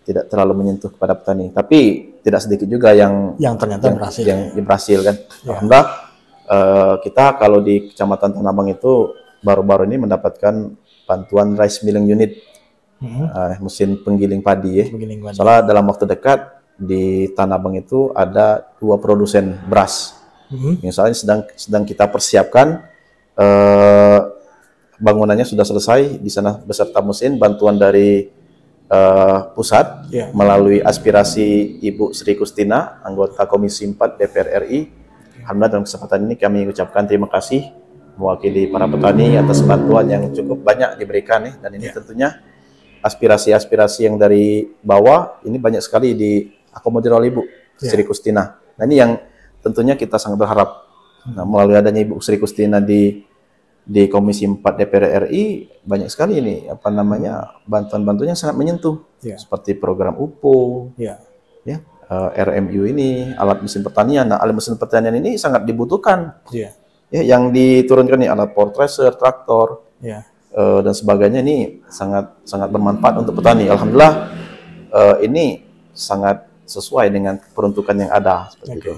tidak terlalu menyentuh kepada petani. Tapi tidak sedikit juga yang ternyata berhasil. Yang berhasil kan. Alhamdulillah kita kalau di Kecamatan Tanah Abang itu baru-baru ini mendapatkan bantuan rice milling unit, mesin penggiling padi ya. Soalnya dalam waktu dekat di Tanah Abang itu ada 2 produsen beras. Misalnya sedang kita persiapkan, bangunannya sudah selesai di sana beserta mesin, bantuan dari pusat melalui aspirasi Ibu Sri Kustina, anggota Komisi 4 DPR RI. Alhamdulillah dalam kesempatan ini kami ucapkan terima kasih mewakili para petani atas bantuan yang cukup banyak diberikan nih, dan ini tentunya aspirasi-aspirasi yang dari bawah ini banyak sekali diakomodir oleh Ibu Sri Kustina. Nah ini yang tentunya kita sangat berharap. Nah, melalui adanya Ibu Sri Kustina di Komisi 4 DPR RI banyak sekali ini bantuan-bantuan yang sangat menyentuh, seperti program UPO, RMU ini, alat mesin pertanian. Nah, alat mesin pertanian ini sangat dibutuhkan. Yang diturunkan nih alat power thresher, traktor, dan sebagainya ini sangat bermanfaat untuk petani. Alhamdulillah ini sangat sesuai dengan peruntukan yang ada seperti itu.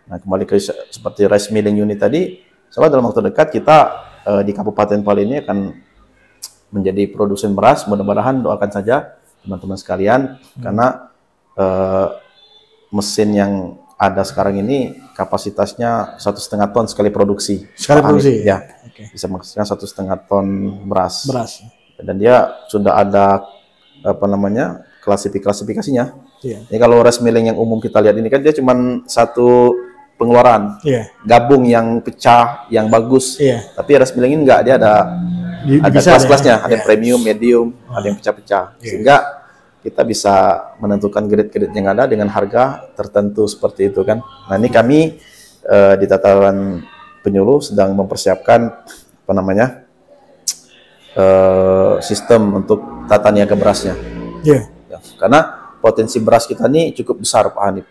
Nah, kembali ke seperti rice milling unit tadi, soalnya dalam waktu dekat kita di Kabupaten Pali ini akan menjadi produsen beras. Mudah-mudahan doakan saja teman-teman sekalian, karena mesin yang ada sekarang ini kapasitasnya 1,5 ton sekali produksi. Bisa menghasilkan 1,5 ton beras. Dan dia sudah ada klasifikasinya. Jadi kalau rice milling yang umum kita lihat ini kan dia cuma satu pengeluaran, gabung yang pecah, yang bagus. Tapi rice milling ini enggak, dia ada kelas-kelasnya, ada yang premium, medium, ada yang pecah-pecah. Sehingga kita bisa menentukan grade-grade yang ada dengan harga tertentu seperti itu kan. Nah ini kami di tataran penyuluh sedang mempersiapkan sistem untuk tata niaga berasnya. Karena potensi beras kita ini cukup besar Pak Hanif.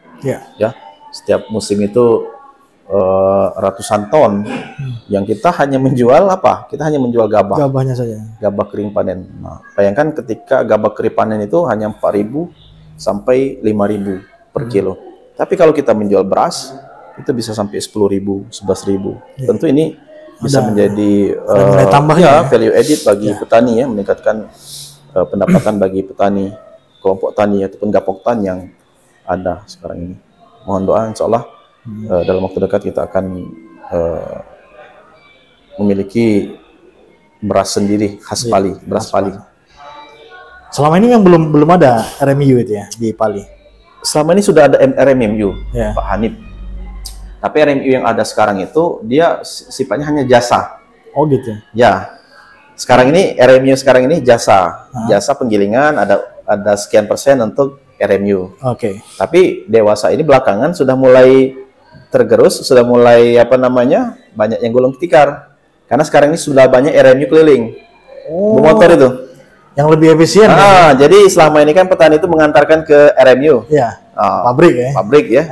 Setiap musim itu ratusan ton yang kita hanya menjual Kita hanya menjual gabahnya saja. Gabah kering panen. Nah, bayangkan ketika gabah kering panen itu hanya 4.000 sampai 5.000 per kilo. Tapi kalau kita menjual beras itu bisa sampai 10.000, 11.000. Tentu ini bisa menjadi value added bagi petani ya, meningkatkan pendapatan bagi petani, kelompok tani ataupun gapoktan yang ada sekarang ini. Mohon doa, insya Allah dalam waktu dekat kita akan memiliki beras sendiri khas Pali, beras Pali. Selama ini yang belum ada RMU itu ya di Pali. Selama ini sudah ada RMU, Pak Hanif. Tapi RMU yang ada sekarang itu dia sifatnya hanya jasa. Oh gitu. Ya. Sekarang ini RMU sekarang ini jasa penggilingan, ada sekian persen untuk RMU. Tapi dewasa ini belakangan sudah mulai tergerus, sudah mulai banyak yang gulung tikar. Karena sekarang ini sudah banyak RMU keliling. Bermotor itu. Yang lebih efisien. Jadi selama ini kan petani itu mengantarkan ke RMU. Pabrik ya.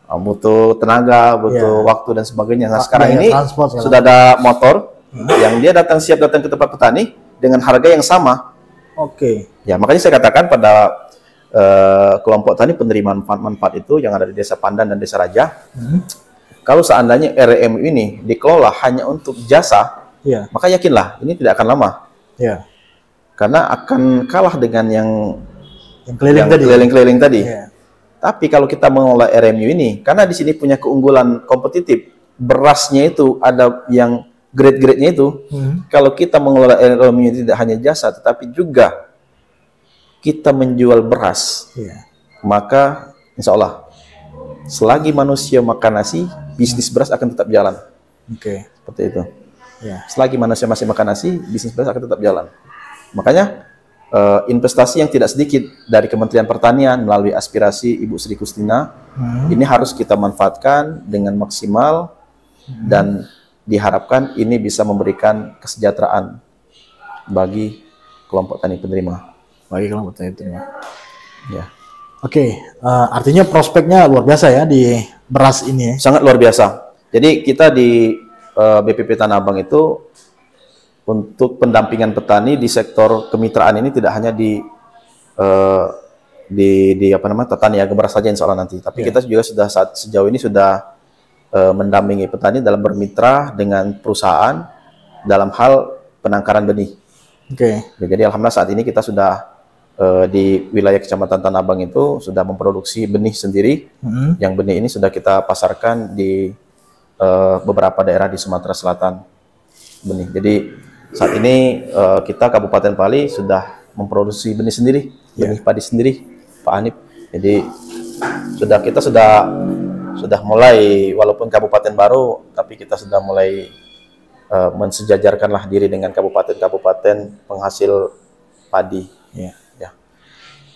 Butuh tenaga, butuh waktu dan sebagainya. Nah, sekarang ini sudah ada motor yang dia siap datang ke tempat petani dengan harga yang sama. Ya, makanya saya katakan pada kelompok tani penerima manfaat itu yang ada di Desa Pandan dan Desa Raja, kalau seandainya RMU ini dikelola hanya untuk jasa, maka yakinlah ini tidak akan lama. Karena akan kalah dengan yang keliling-keliling tadi. Tapi kalau kita mengelola RMU ini, karena di sini punya keunggulan kompetitif, berasnya itu ada yang grade-grade-nya itu. Kalau kita mengelola RMU tidak hanya jasa, tetapi juga kita menjual beras, maka insya Allah selagi manusia makan nasi, bisnis beras akan tetap jalan. Seperti itu. Selagi manusia masih makan nasi, bisnis beras akan tetap jalan. Makanya investasi yang tidak sedikit dari Kementerian Pertanian melalui aspirasi Ibu Sri Kustina ini harus kita manfaatkan dengan maksimal dan diharapkan ini bisa memberikan kesejahteraan bagi kelompok tani penerima. Artinya prospeknya luar biasa ya di beras ini. Sangat luar biasa. Jadi kita di BPP Tanah Abang itu untuk pendampingan petani di sektor kemitraan ini tidak hanya di tata niaga beras saja insya Allah nanti, tapi kita juga sudah sejauh ini sudah mendampingi petani dalam bermitra dengan perusahaan dalam hal penangkaran benih. Jadi alhamdulillah saat ini kita sudah di wilayah Kecamatan Tanah Abang itu sudah memproduksi benih sendiri. Yang benih ini sudah kita pasarkan di beberapa daerah di Sumatera Selatan benih. Jadi saat ini kita Kabupaten Pali sudah memproduksi benih sendiri, benih padi sendiri, Pak Hanif. Jadi kita sudah mulai, walaupun kabupaten baru, tapi kita sudah mulai mensejajarkanlah diri dengan kabupaten-kabupaten penghasil padi.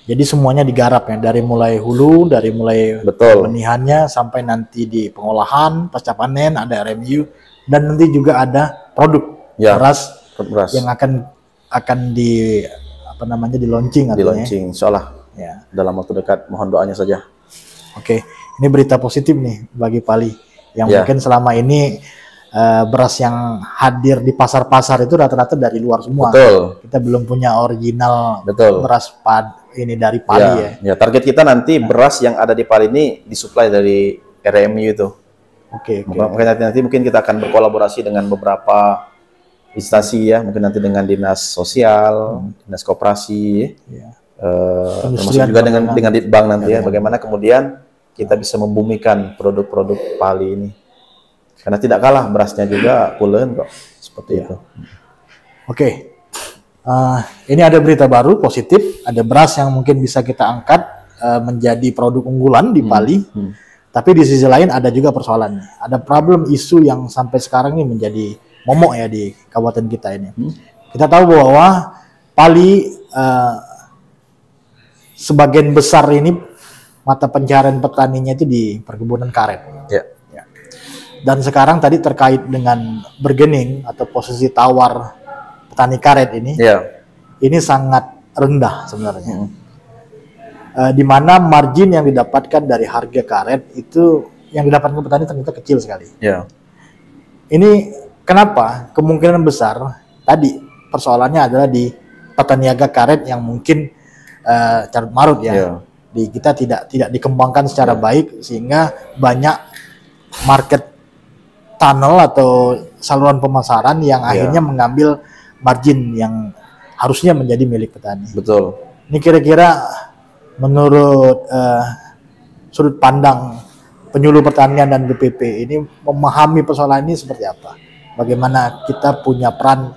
Jadi semuanya digarap ya, dari mulai hulu, dari mulai benihannya sampai nanti di pengolahan, pasca panen, ada RMU, dan nanti juga ada produk beras yang akan di di launching insya Allah dalam waktu dekat, mohon doanya saja. Ini berita positif nih bagi Pali yang mungkin selama ini beras yang hadir di pasar-pasar itu rata-rata dari luar semua. Kita belum punya original beras ini dari Pali target kita nanti beras yang ada di Pali ini disuplai dari RMU itu. Makanya nanti mungkin kita akan berkolaborasi dengan beberapa instansi ya, mungkin nanti dengan dinas sosial, dinas koperasi, termasuk juga dengan Ditbang nanti bagaimana kemudian kita bisa membumikan produk-produk Pali ini, karena tidak kalah berasnya juga pulen kok, seperti itu. Ini ada berita baru positif, ada beras yang mungkin bisa kita angkat menjadi produk unggulan di Pali. Tapi di sisi lain ada juga persoalannya, ada problem isu yang sampai sekarang ini menjadi momok ya di kabupaten kita ini. Kita tahu bahwa Pali sebagian besar ini mata pencaharian petaninya itu di perkebunan karet. Dan sekarang tadi terkait dengan bargaining atau posisi tawar petani karet ini, ini sangat rendah sebenarnya. Di mana margin yang didapatkan dari harga karet itu yang didapatkan petani ternyata kecil sekali. Ini kenapa? Kemungkinan besar tadi persoalannya adalah di tata niaga karet yang mungkin carut marut ya. Kita tidak dikembangkan secara baik sehingga banyak market tunnel atau saluran pemasaran yang akhirnya mengambil margin yang harusnya menjadi milik petani. Ini kira-kira menurut sudut pandang penyuluh pertanian dan BPP ini memahami persoalan ini seperti apa? Bagaimana kita punya peran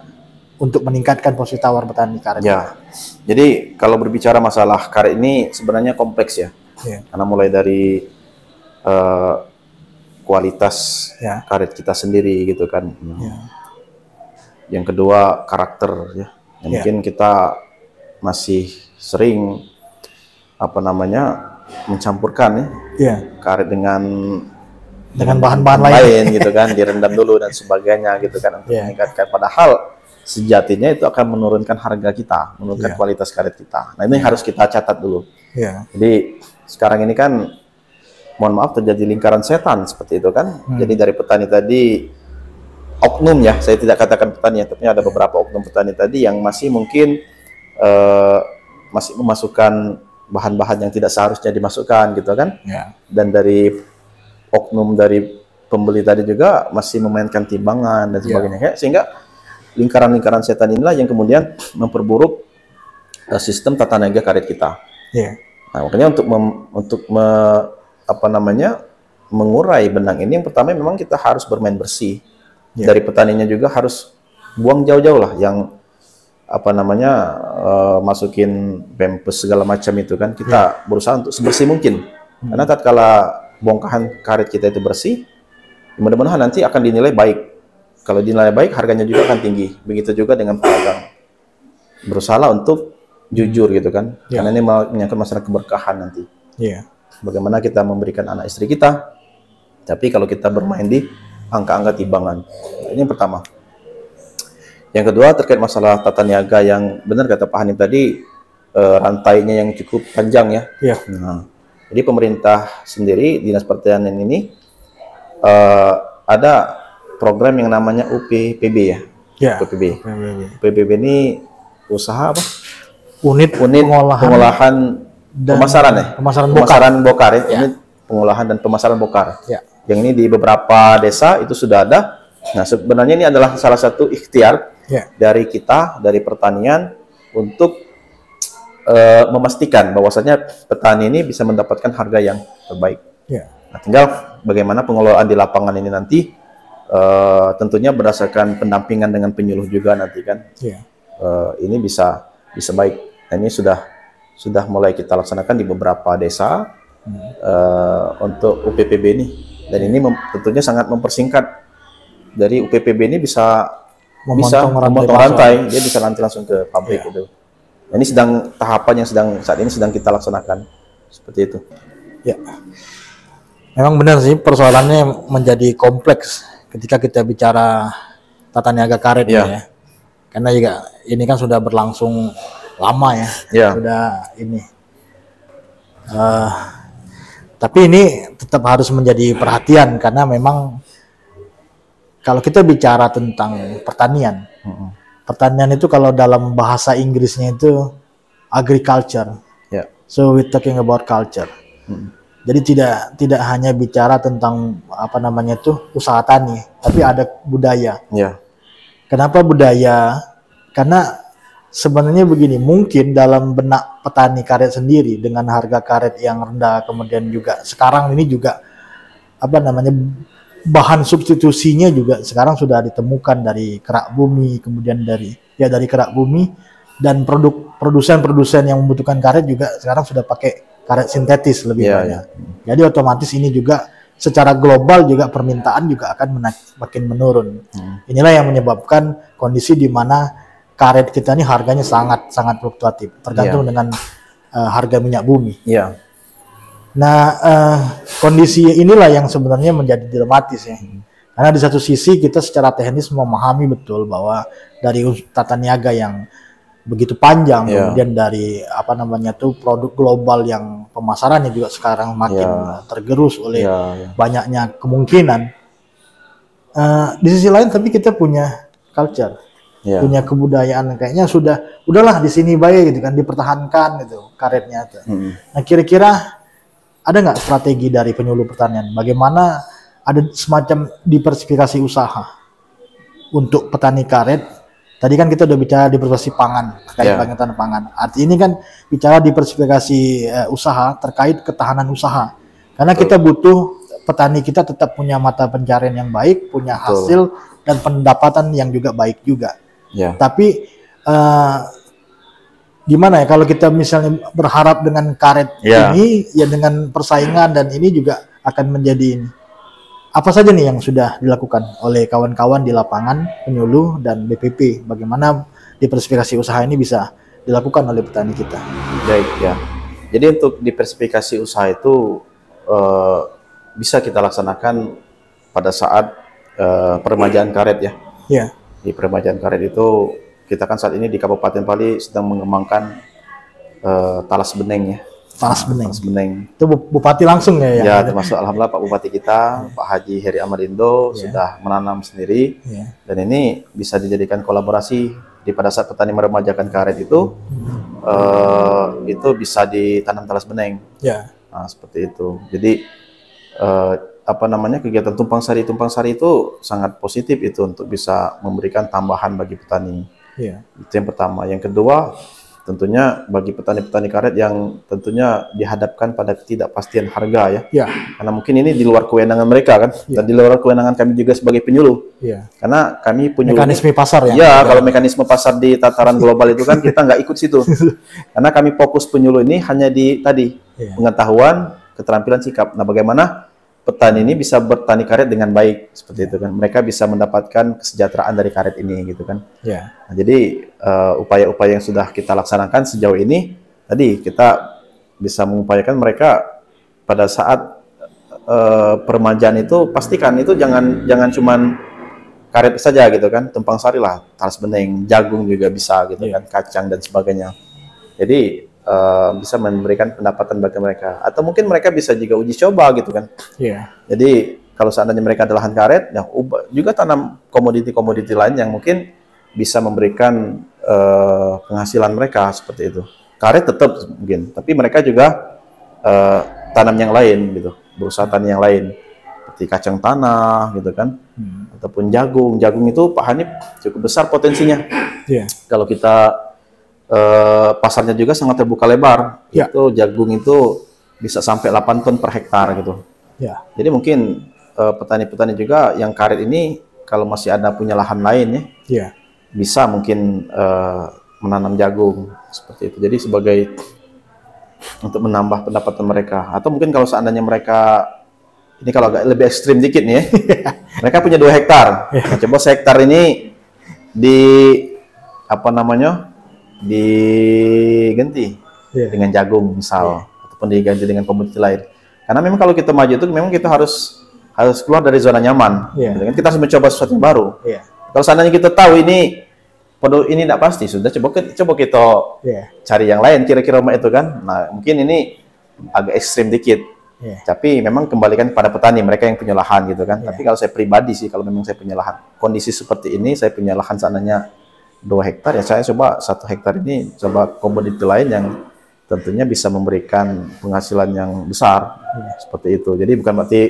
untuk meningkatkan posisi tawar petani karet? Jadi kalau berbicara masalah karet ini sebenarnya kompleks ya. Karena mulai dari kualitas karet kita sendiri gitu kan. Yang kedua karakter ya. Mungkin kita masih sering mencampurkan karet dengan bahan-bahan lain gitu kan, direndam dulu dan sebagainya gitu kan untuk meningkatkan, padahal sejatinya itu akan menurunkan harga kita, menurunkan kualitas karet kita. Nah ini harus kita catat dulu. Jadi sekarang ini kan mohon maaf terjadi lingkaran setan seperti itu kan. Jadi dari petani tadi oknum ya, saya tidak katakan petani ya, tapi ada beberapa oknum petani tadi yang masih mungkin masih memasukkan bahan-bahan yang tidak seharusnya dimasukkan gitu kan. Dan dari oknum dari pembeli tadi juga masih memainkan timbangan dan sebagainya, sehingga lingkaran-lingkaran setan inilah yang kemudian memperburuk sistem tata niaga karet kita. Nah, makanya untuk mengurai benang ini, yang pertama memang kita harus bermain bersih. Dari petaninya juga harus buang jauh-jauh lah yang apa namanya masukin pampers segala macam itu kan, kita berusaha untuk sebersih mungkin. Karena tatkala bongkahan karet kita itu bersih, mudah-mudahan nanti akan dinilai baik. Kalau dinilai baik, harganya juga akan tinggi. Begitu juga dengan pedagang. Berusaha untuk jujur gitu kan, karena ini menyangkut masalah keberkahan nanti. Bagaimana kita memberikan anak istri kita, tapi kalau kita bermain di angka-angka timbangan. Ini yang pertama. Yang kedua terkait masalah tata niaga yang benar kata Pak Hanim tadi, rantainya yang cukup panjang ya. Nah, jadi pemerintah sendiri, Dinas Pertanian ini ada program yang namanya UPPB ya. UPPB. UPPB ini usaha apa? Unit pengolahan pemasaran ya. Pemasaran bokar ya. Unit pengolahan dan pemasaran bokar. Yang ini di beberapa desa itu sudah ada. Nah, sebenarnya ini adalah salah satu ikhtiar dari kita, dari pertanian untuk memastikan bahwasanya petani ini bisa mendapatkan harga yang terbaik. Nah, tinggal bagaimana pengelolaan di lapangan ini nanti, tentunya berdasarkan pendampingan dengan penyuluh juga nanti kan. Ini bisa baik. Nah, ini sudah mulai kita laksanakan di beberapa desa untuk UPPB ini, dan ini tentunya sangat mempersingkat. Dari UPPB ini bisa memotong rantai, dia bisa nanti langsung ke pabrik itu. Nah, ini tahapan yang saat ini sedang kita laksanakan seperti itu. Memang benar sih, persoalannya menjadi kompleks ketika kita bicara tata niaga karet ya. Karena juga ini kan sudah berlangsung lama ya. Sudah ini. Tapi ini tetap harus menjadi perhatian, karena memang kalau kita bicara tentang pertanian, pertanian itu kalau dalam bahasa Inggrisnya itu agriculture. So we talking about culture. Jadi tidak hanya bicara tentang apa namanya itu usaha tani, tapi ada budaya. Kenapa budaya? Karena sebenarnya begini, mungkin dalam benak petani karet sendiri dengan harga karet yang rendah, kemudian juga sekarang ini juga apa namanya bahan substitusinya juga sekarang sudah ditemukan dari kerak bumi, kemudian dari kerak bumi, dan produsen yang membutuhkan karet juga sekarang sudah pakai karet sintetis lebih banyak. Jadi otomatis ini juga secara global juga permintaan juga akan makin menurun. Inilah yang menyebabkan kondisi di mana karet kita ini harganya sangat fluktuatif, tergantung dengan harga minyak bumi. Nah, kondisi inilah yang sebenarnya menjadi dilematis ya. Karena di satu sisi kita secara teknis memahami betul bahwa dari tata niaga yang begitu panjang, kemudian dari apa namanya tuh produk global yang pemasarannya juga sekarang makin tergerus oleh banyaknya kemungkinan. Di sisi lain tapi kita punya culture, punya kebudayaan, kayaknya udahlah di sini baik gitu kan, dipertahankan gitu karetnya. Nah, kira-kira ada nggak strategi dari penyuluh pertanian? Bagaimana ada semacam diversifikasi usaha untuk petani karet? Tadi kan kita udah bicara diversifikasi pangan, terkait bangkitan pangan. Arti ini kan bicara diversifikasi usaha terkait ketahanan usaha. Karena kita butuh petani kita tetap punya mata pencarian yang baik, punya hasil dan pendapatan yang juga baik juga. Tapi gimana ya kalau kita misalnya berharap dengan karet ini ya, dengan persaingan dan ini juga akan menjadi ini. Apa saja nih yang sudah dilakukan oleh kawan-kawan di lapangan, penyuluh dan BPP, bagaimana diversifikasi usaha ini bisa dilakukan oleh petani kita? Baik ya. Jadi untuk diversifikasi usaha itu bisa kita laksanakan pada saat peremajaan karet ya. Di peremajaan karet itu kita kan saat ini di Kabupaten Pali sedang mengembangkan talas beneng ya. Talas beneng. Itu Bupati langsung ya? Termasuk alhamdulillah Pak Bupati kita, Pak Haji Heri Amarindo sudah menanam sendiri. Dan ini bisa dijadikan kolaborasi pada saat petani meremajakan karet itu bisa ditanam talas beneng. Nah, seperti itu. Jadi apa namanya, kegiatan tumpang sari itu sangat positif itu untuk bisa memberikan tambahan bagi petani. Itu yang pertama. Yang kedua, tentunya bagi petani-petani karet yang tentunya dihadapkan pada ketidakpastian harga ya. Ya. Karena mungkin ini di luar kewenangan mereka kan, dan di luar kewenangan kami juga sebagai penyuluh. Ya. Karena kami penyuluh mekanisme pasar ya. Ya, kalau mekanisme pasar di tataran global itu kan kita nggak ikut situ. Karena kami fokus penyuluh ini hanya di tadi pengetahuan, keterampilan, sikap. Nah, bagaimana petani ini bisa bertani karet dengan baik seperti itu kan? Mereka bisa mendapatkan kesejahteraan dari karet ini gitu kan? Ya. Nah, jadi upaya-upaya yang sudah kita laksanakan sejauh ini, tadi kita bisa mengupayakan mereka pada saat peremajaan itu pastikan itu jangan cuman karet saja gitu kan, tumpang sari lah, talas bening, jagung juga bisa gitu kan, kacang dan sebagainya. Jadi bisa memberikan pendapatan bagi mereka, atau mungkin mereka bisa juga uji coba gitu kan. Jadi kalau seandainya mereka ada lahan karet, ya juga tanam komoditi-komoditi lain yang mungkin bisa memberikan penghasilan mereka seperti itu. Karet tetap mungkin, tapi mereka juga tanam yang lain gitu, berusaha tanam yang lain seperti kacang tanah gitu kan, ataupun jagung. Jagung itu Pak Hanif cukup besar potensinya. Kalau kita pasarnya juga sangat terbuka lebar. Itu jagung itu bisa sampai 8 ton per hektar gitu. Jadi mungkin petani-petani juga yang karet ini kalau masih ada punya lahan lain ya, bisa mungkin menanam jagung seperti itu. Jadi sebagai untuk menambah pendapatan mereka, atau mungkin kalau seandainya mereka ini kalau agak lebih ekstrim dikit nih ya, mereka punya 2 hektar. Nah, coba sehektar ini di apa namanya, diganti dengan jagung misal, ataupun diganti dengan komoditi lain. Karena memang kalau kita maju itu memang kita harus keluar dari zona nyaman. Kita harus mencoba sesuatu yang baru. Kalau seandainya kita tahu ini tidak pasti, sudah coba kita cari yang lain kira-kira itu kan. Nah, mungkin ini agak ekstrim dikit. Tapi memang kembalikan pada petani, mereka yang punya lahan gitu kan. Tapi kalau saya pribadi sih, kalau memang saya punya lahan, kondisi seperti ini, saya punya lahan seandainya 2 hektar ya, saya coba 1 hektar ini coba komoditi lain yang tentunya bisa memberikan penghasilan yang besar seperti itu. Jadi bukan berarti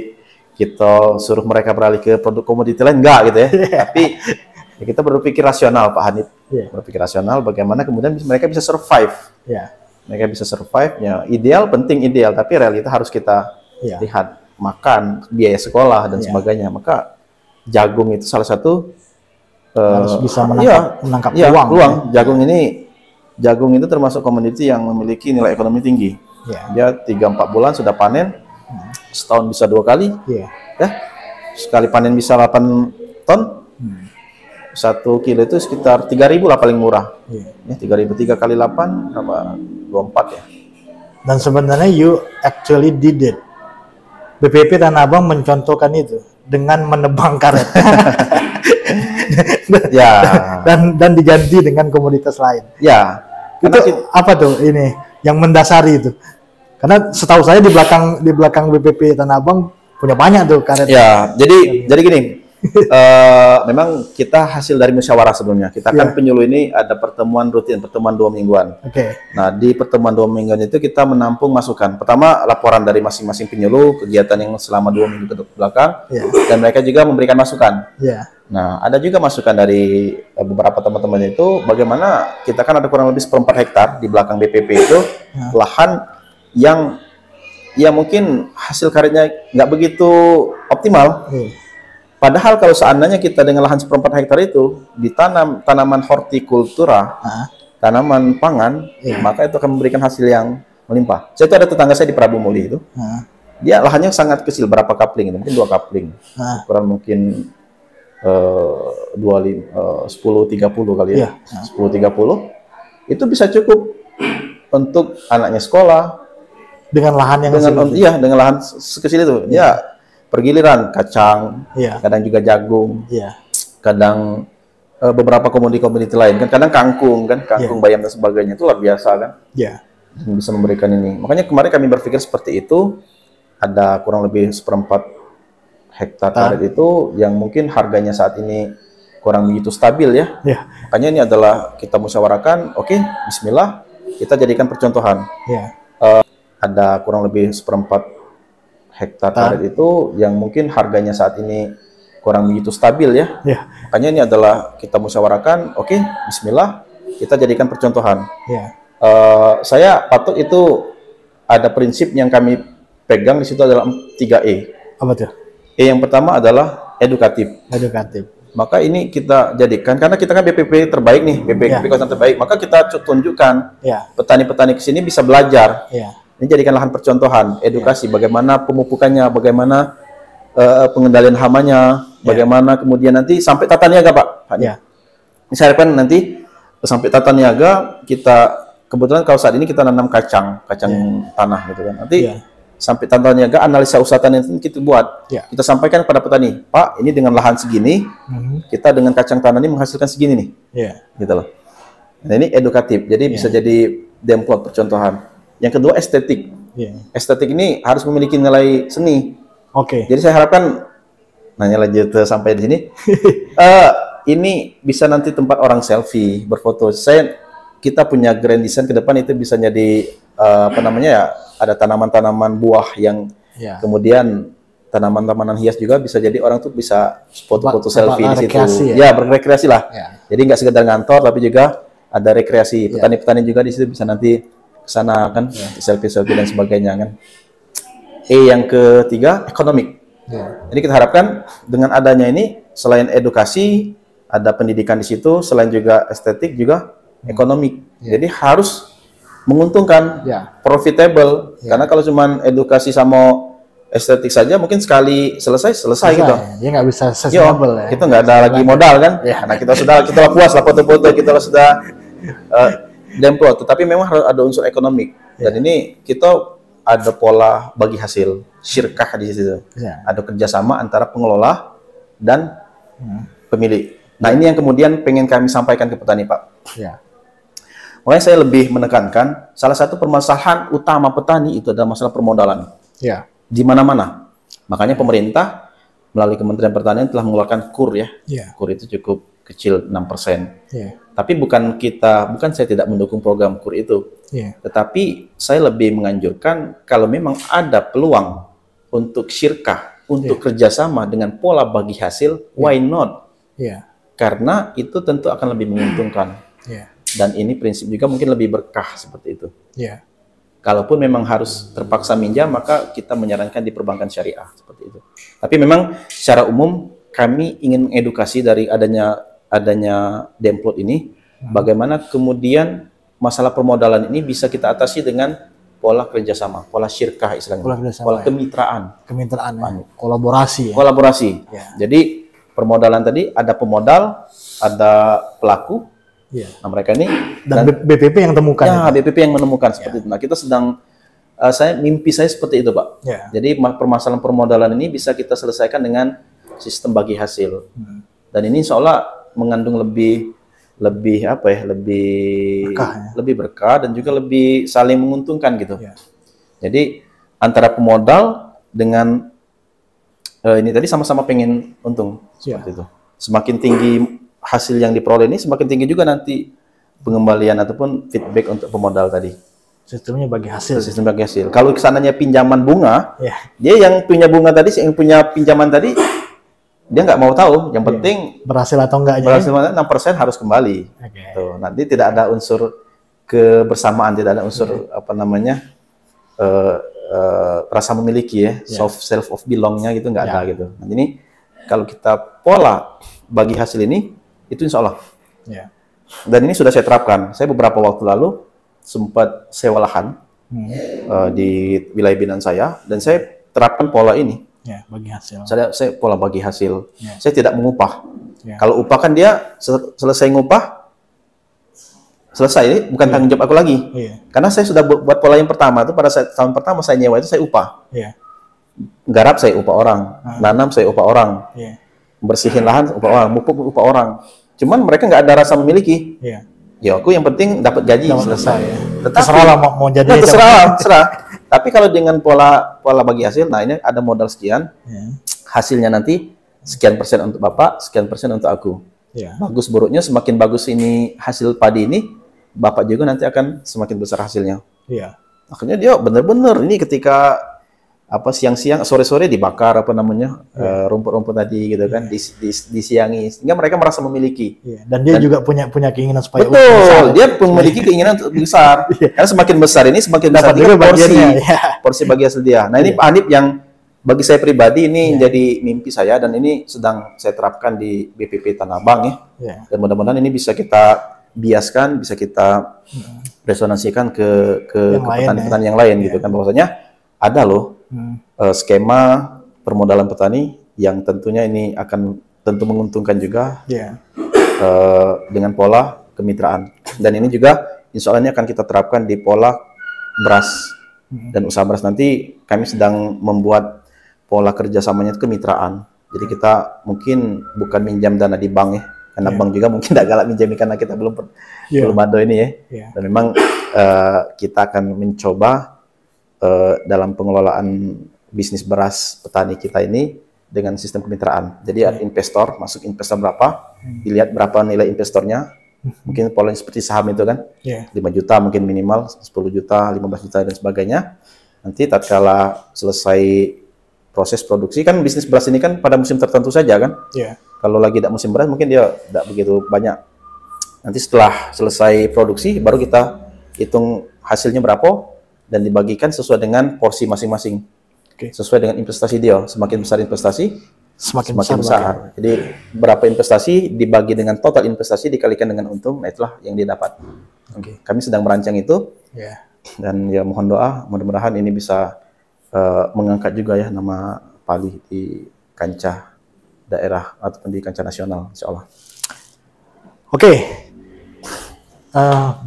kita suruh mereka beralih ke produk komoditi lain, enggak gitu ya. Tapi ya kita berpikir rasional Pak Hanif, berpikir rasional bagaimana kemudian mereka bisa survive. Mereka bisa survive ya, penting ideal, tapi realita harus kita lihat, makan, biaya sekolah dan sebagainya. Maka jagung itu salah satu harus bisa menangkap peluang. Jagung itu termasuk komoditi yang memiliki nilai ekonomi tinggi. Dia 3-4 bulan sudah panen, setahun bisa 2 kali. Sekali panen bisa 8 ton. 1 kilo itu sekitar 3.000 lah paling murah. 3.000, 3 kali 8 berapa? 24 ya. Dan sebenarnya you actually did it. BPP Tanah Abang mencontohkan itu dengan menebang karet. dan diganti dengan komoditas lain. Itu apa tuh ini yang mendasari itu? Karena setahu saya di belakang BPP Tanah Abang punya banyak tuh karet. Jadi gini, memang kita hasil dari musyawarah sebelumnya. Kita kan penyuluh ini ada pertemuan rutin, pertemuan 2 mingguan. Nah, di pertemuan 2 mingguan itu kita menampung masukan. Pertama, laporan dari masing-masing penyuluh, kegiatan yang selama 2 minggu ke belakang, dan mereka juga memberikan masukan. Nah, ada juga masukan dari beberapa teman-teman itu, bagaimana kita kan ada kurang lebih 1/4 hektar di belakang BPP itu, lahan yang mungkin hasil karetnya nggak begitu optimal. Padahal kalau seandainya kita dengan lahan 1/4 hektar itu ditanam tanaman hortikultura, tanaman pangan, maka itu akan memberikan hasil yang melimpah. Saya itu ada tetangga saya di Prabu Muli itu, dia lahannya sangat kecil, berapa kapling, mungkin 2 kapling, ukuran mungkin 10-30 kali ya, 10-30, itu bisa cukup untuk anaknya sekolah dengan lahan yang dengan lahan sekecil itu. Pergiliran kacang, kadang juga jagung, kadang beberapa komoditi lain kan, kadang kangkung, bayam dan sebagainya, itu luar biasa kan. Bisa memberikan ini. Makanya kemarin kami berpikir seperti itu, ada kurang lebih 1/4 hektar karet itu yang mungkin harganya saat ini kurang begitu stabil ya. Makanya ini adalah kita musyawarahkan, oke, bismillah, kita jadikan percontohan. Ada kurang lebih 1/4 hektar karet itu yang mungkin harganya saat ini kurang begitu stabil ya. Makanya ini adalah kita musyawarahkan, oke, bismillah, kita jadikan percontohan. Saya patok itu ada prinsip yang kami pegang di situ adalah 3E. Apa tuh? E yang pertama adalah edukatif. Edukatif. Maka ini kita jadikan, karena kita kan BPP terbaik nih, BPP kawasan terbaik, maka kita tunjukkan petani-petani ke sini bisa belajar. Ini jadikan lahan percontohan, edukasi, bagaimana pemupukannya, bagaimana pengendalian hamanya, bagaimana kemudian nanti sampai tata niaga, Pak. Misalnya kan nanti sampai tata niaga, kita kebetulan kalau saat ini kita nanam kacang tanah gitu kan. Nanti sampai tata niaga, analisa usaha tani itu kita buat. Kita sampaikan kepada petani, Pak, ini dengan lahan segini, kita dengan kacang tanah ini menghasilkan segini nih. Gitu loh. Nah, ini edukatif, jadi bisa jadi demplot percontohan. Yang kedua estetik. Estetik ini harus memiliki nilai seni. Jadi saya harapkan, nanya lanjut sampai di sini. Ini bisa nanti tempat orang selfie, berfoto. Kita punya grand design ke depan itu bisa jadi apa namanya ya, ada tanaman-tanaman buah yang kemudian tanaman-tanaman hias juga bisa jadi orang tuh bisa foto-foto selfie di situ. Berrekreasi lah. Jadi nggak sekedar ngantor tapi juga ada rekreasi. Petani-petani juga di situ bisa nanti ke sana kan, selfie-selfie dan sebagainya kan. Yang ketiga ekonomik. Jadi kita harapkan dengan adanya ini selain edukasi ada pendidikan di situ, selain juga estetik juga ekonomi. Jadi harus menguntungkan, profitable. Karena kalau cuma edukasi sama estetik saja mungkin sekali selesai gitu. Dia nggak bisa sustainable ya. Kita nggak ada lagi modal kan. Nah kita puas lah foto-foto, kita sudah demplot. Tetapi memang harus ada unsur ekonomi. Dan ini kita ada pola bagi hasil, syirkah di situ. Ada kerjasama antara pengelola dan pemilik. Nah ini yang kemudian pengen kami sampaikan ke petani, Pak. Makanya saya lebih menekankan salah satu permasalahan utama petani itu adalah masalah permodalan. Di mana-mana. Makanya pemerintah melalui Kementerian Pertanian telah mengeluarkan KUR ya. KUR itu cukup kecil 6%. Tapi bukan saya tidak mendukung program KUR itu. Tetapi saya lebih menganjurkan kalau memang ada peluang untuk syirkah, untuk kerjasama dengan pola bagi hasil, why not? Karena itu tentu akan lebih menguntungkan. Dan ini prinsip juga mungkin lebih berkah seperti itu. Kalaupun memang harus terpaksa minjam, maka kita menyarankan di perbankan syariah seperti itu. Tapi memang secara umum kami ingin mengedukasi dari adanya demplot ini, bagaimana kemudian masalah permodalan ini bisa kita atasi dengan pola kerjasama, pola syirkah istilahnya, pola kemitraan, kolaborasi. Jadi permodalan tadi ada pemodal, ada pelaku. Nah mereka ini dan BPP yang temukan. BPP yang menemukan seperti itu. Nah kita sedang mimpi saya seperti itu, Pak. Jadi permasalahan permodalan ini bisa kita selesaikan dengan sistem bagi hasil. Dan ini seolah mengandung lebih berkah dan juga lebih saling menguntungkan gitu. Jadi antara pemodal dengan ini tadi sama-sama pengen untung seperti itu. Semakin tinggi hasil yang diperoleh ini, semakin tinggi juga nanti pengembalian ataupun feedback untuk pemodal tadi. Sistemnya bagi hasil. Sistem bagi hasil. Kalau kesananya pinjaman bunga, dia yang punya bunga tadi, yang punya pinjaman tadi, dia nggak mau tahu. Yang penting berhasil atau enggaknya. Berhasil 6% harus kembali. Tuh, nanti tidak ada unsur kebersamaan, tidak ada unsur rasa memiliki ya, self of belongnya gitu nggak ada gitu. Nah, ini kalau kita pola bagi hasil ini, itu insya Allah. Dan ini sudah saya terapkan. Saya beberapa waktu lalu sempat sewa lahan di wilayah binaan saya, dan saya terapkan pola ini. Bagi hasil. Saya pola bagi hasil. Saya tidak mengupah. Kalau upah kan dia selesai ngupah, selesai, bukan tanggung jawab aku lagi. Karena saya sudah buat pola yang pertama itu pada tahun pertama saya nyewa itu saya upah. Garap saya upah orang, nanam saya upah orang, bersihin lahan upah orang, mupuk upah orang. Cuman mereka nggak ada rasa memiliki. Ya aku yang penting dapat gaji selesai. Terserah lah mau jadi. Terserah. Tapi kalau dengan pola bagi hasil, nah ini ada modal sekian, hasilnya nanti sekian persen untuk Bapak, sekian persen untuk aku. Bagus buruknya semakin bagus ini hasil padi ini, Bapak juga nanti akan semakin besar hasilnya. Akhirnya dia benar-benar ini ketika apa siang-siang, sore-sore dibakar apa namanya rumput-rumput tadi gitu kan, disiangi sehingga mereka merasa memiliki. Dan dia juga punya keinginan supaya betul, dia memiliki keinginan untuk besar. Karena semakin besar ini semakin besar juga porsi bagi hasil dia. Nah ini Pak Hanif yang bagi saya pribadi ini jadi mimpi saya dan ini sedang saya terapkan di BPP Tanah Abang ya. Dan mudah-mudahan ini bisa kita biaskan, bisa kita resonansikan ke petani-petani yang lain gitu kan, bahwasanya ada loh skema permodalan petani yang tentunya ini akan tentu menguntungkan juga dengan pola kemitraan. Dan ini juga insya Allah ini akan kita terapkan di pola beras dan usaha beras. Nanti kami sedang membuat pola kerjasamanya itu kemitraan. Jadi kita mungkin bukan minjam dana di bank ya, karena bank juga mungkin tidak galak minjam karena kita belum ada ini ya. Dan memang kita akan mencoba dalam pengelolaan bisnis beras petani kita ini dengan sistem kemitraan. Jadi ada investor, masuk investor berapa, dilihat berapa nilai investornya, mungkin pola seperti saham itu kan, 5 juta mungkin minimal, 10 juta, 15 juta dan sebagainya. Nanti tatkala selesai proses produksi, kan bisnis beras ini kan pada musim tertentu saja kan. Kalau lagi tidak musim beras mungkin dia tidak begitu banyak. Nanti setelah selesai produksi baru kita hitung hasilnya berapa dan dibagikan sesuai dengan porsi masing-masing. Sesuai dengan investasi dia. Semakin besar investasi, semakin besar. Jadi berapa investasi dibagi dengan total investasi dikalikan dengan untung, nah itulah yang didapat. Kami sedang merancang itu. Dan ya mohon doa, mudah-mudahan ini bisa mengangkat juga ya nama Pali di kancah daerah ataupun di kancah nasional, insya Allah.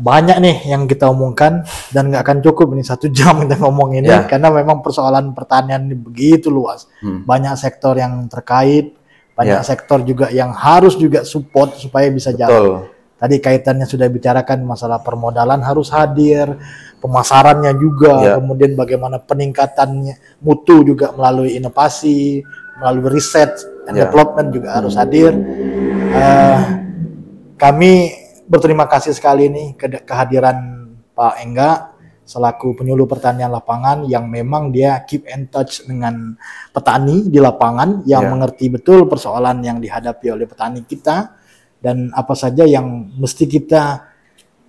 Banyak nih yang kita omongkan dan nggak akan cukup ini 1 jam kita ngomong ini karena memang persoalan pertanian ini begitu luas. Banyak sektor yang terkait, banyak sektor juga yang harus juga support supaya bisa jalan. Tadi kaitannya sudah bicarakan masalah permodalan harus hadir, pemasarannya juga, kemudian bagaimana peningkatannya mutu juga melalui inovasi, melalui riset and development juga harus hadir. Kami berterima kasih sekali nih kehadiran Pak Engga selaku penyuluh pertanian lapangan yang memang dia keep in touch dengan petani di lapangan yang mengerti betul persoalan yang dihadapi oleh petani kita dan apa saja yang mesti kita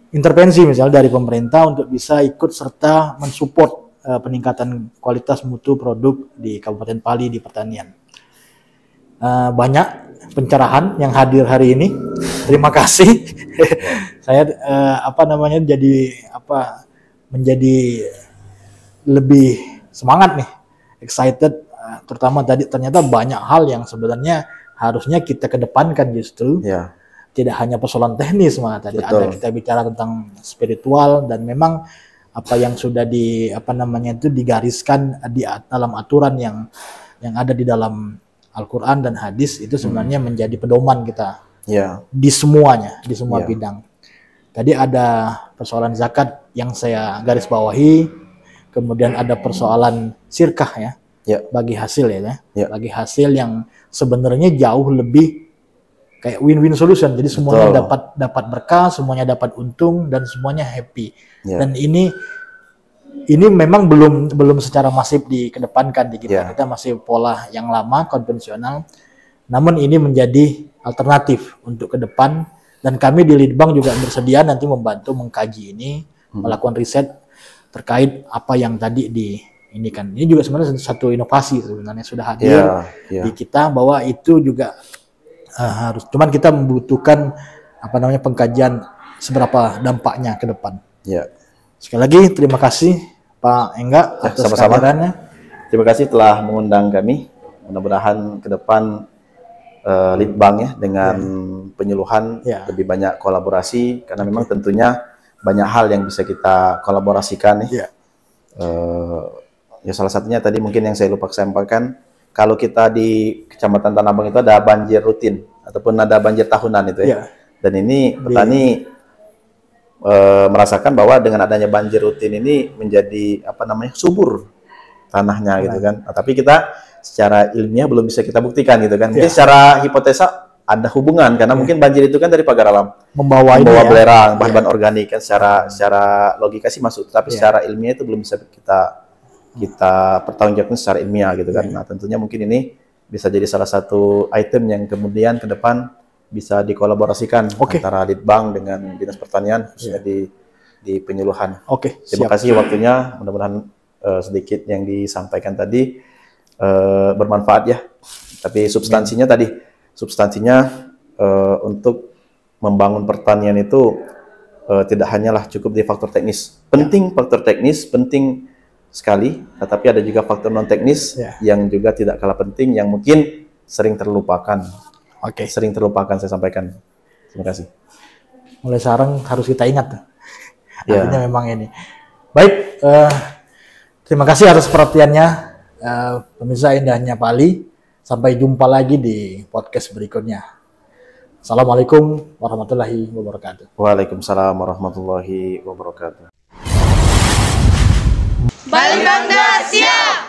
intervensi misalnya dari pemerintah untuk bisa ikut serta mensupport peningkatan kualitas mutu produk di Kabupaten Pali di pertanian. Banyak pencerahan yang hadir hari ini. Terima kasih. Saya menjadi lebih semangat nih, excited. Terutama tadi ternyata banyak hal yang sebenarnya harusnya kita kedepankan justru. Tidak hanya persoalan teknis, malah tadi ada kita bicara tentang spiritual dan memang apa yang sudah digariskan di dalam aturan yang ada di dalam Al-Quran dan hadis itu sebenarnya menjadi pedoman kita di semuanya, di semua bidang. Tadi ada persoalan zakat yang saya garis bawahi, kemudian ada persoalan sirkah bagi hasil bagi hasil yang sebenarnya jauh lebih kayak win-win solution. Jadi semuanya dapat berkah, semuanya dapat untung dan semuanya happy. Dan ini memang belum secara masif dikedepankan di kita. Kita masih pola yang lama konvensional. Namun ini menjadi alternatif untuk ke depan dan kami di Litbang juga bersedia nanti membantu mengkaji ini, melakukan riset terkait apa yang tadi ini kan. Ini juga sebenarnya satu inovasi sebenarnya sudah hadir di kita bahwa itu juga harus. Cuman kita membutuhkan pengkajian seberapa dampaknya ke depan. Sekali lagi terima kasih Pak Engga atas kehadirannya. Terima kasih telah mengundang kami. Mudah-mudahan ke depan Litbang dengan penyuluhan lebih banyak kolaborasi karena memang tentunya banyak hal yang bisa kita kolaborasikan salah satunya tadi mungkin yang saya lupa sampaikan, kalau kita di Kecamatan Tanah Abang itu ada banjir rutin ataupun ada banjir tahunan itu dan ini petani merasakan bahwa dengan adanya banjir rutin ini menjadi subur tanahnya gitu kan. Nah, tapi kita secara ilmiah belum bisa kita buktikan gitu kan. Mungkin secara hipotesa ada hubungan karena mungkin banjir itu kan dari pagar alam membawa belerang bahan-bahan organik kan secara logika sih masuk, tapi secara ilmiah itu belum bisa kita kita pertanggungjawabkan secara ilmiah gitu kan. Nah, tentunya mungkin ini bisa jadi salah satu item yang kemudian ke depan bisa dikolaborasikan antara Litbang dengan Dinas Pertanian khususnya di penyuluhan. Terima kasih waktunya, mudah-mudahan sedikit yang disampaikan tadi bermanfaat ya. Tapi substansinya untuk membangun pertanian itu tidak hanyalah cukup di faktor teknis. Faktor teknis penting sekali, tetapi ada juga faktor non teknis yang juga tidak kalah penting, yang mungkin sering terlupakan. Sering terlupakan saya sampaikan. Terima kasih. Mulai sekarang harus kita ingat. Artinya memang ini. Baik, terima kasih atas perhatiannya, pemirsa Indahnya Pali. Sampai jumpa lagi di podcast berikutnya. Assalamualaikum warahmatullahi wabarakatuh. Waalaikumsalam warahmatullahi wabarakatuh. Bali Bangga siap!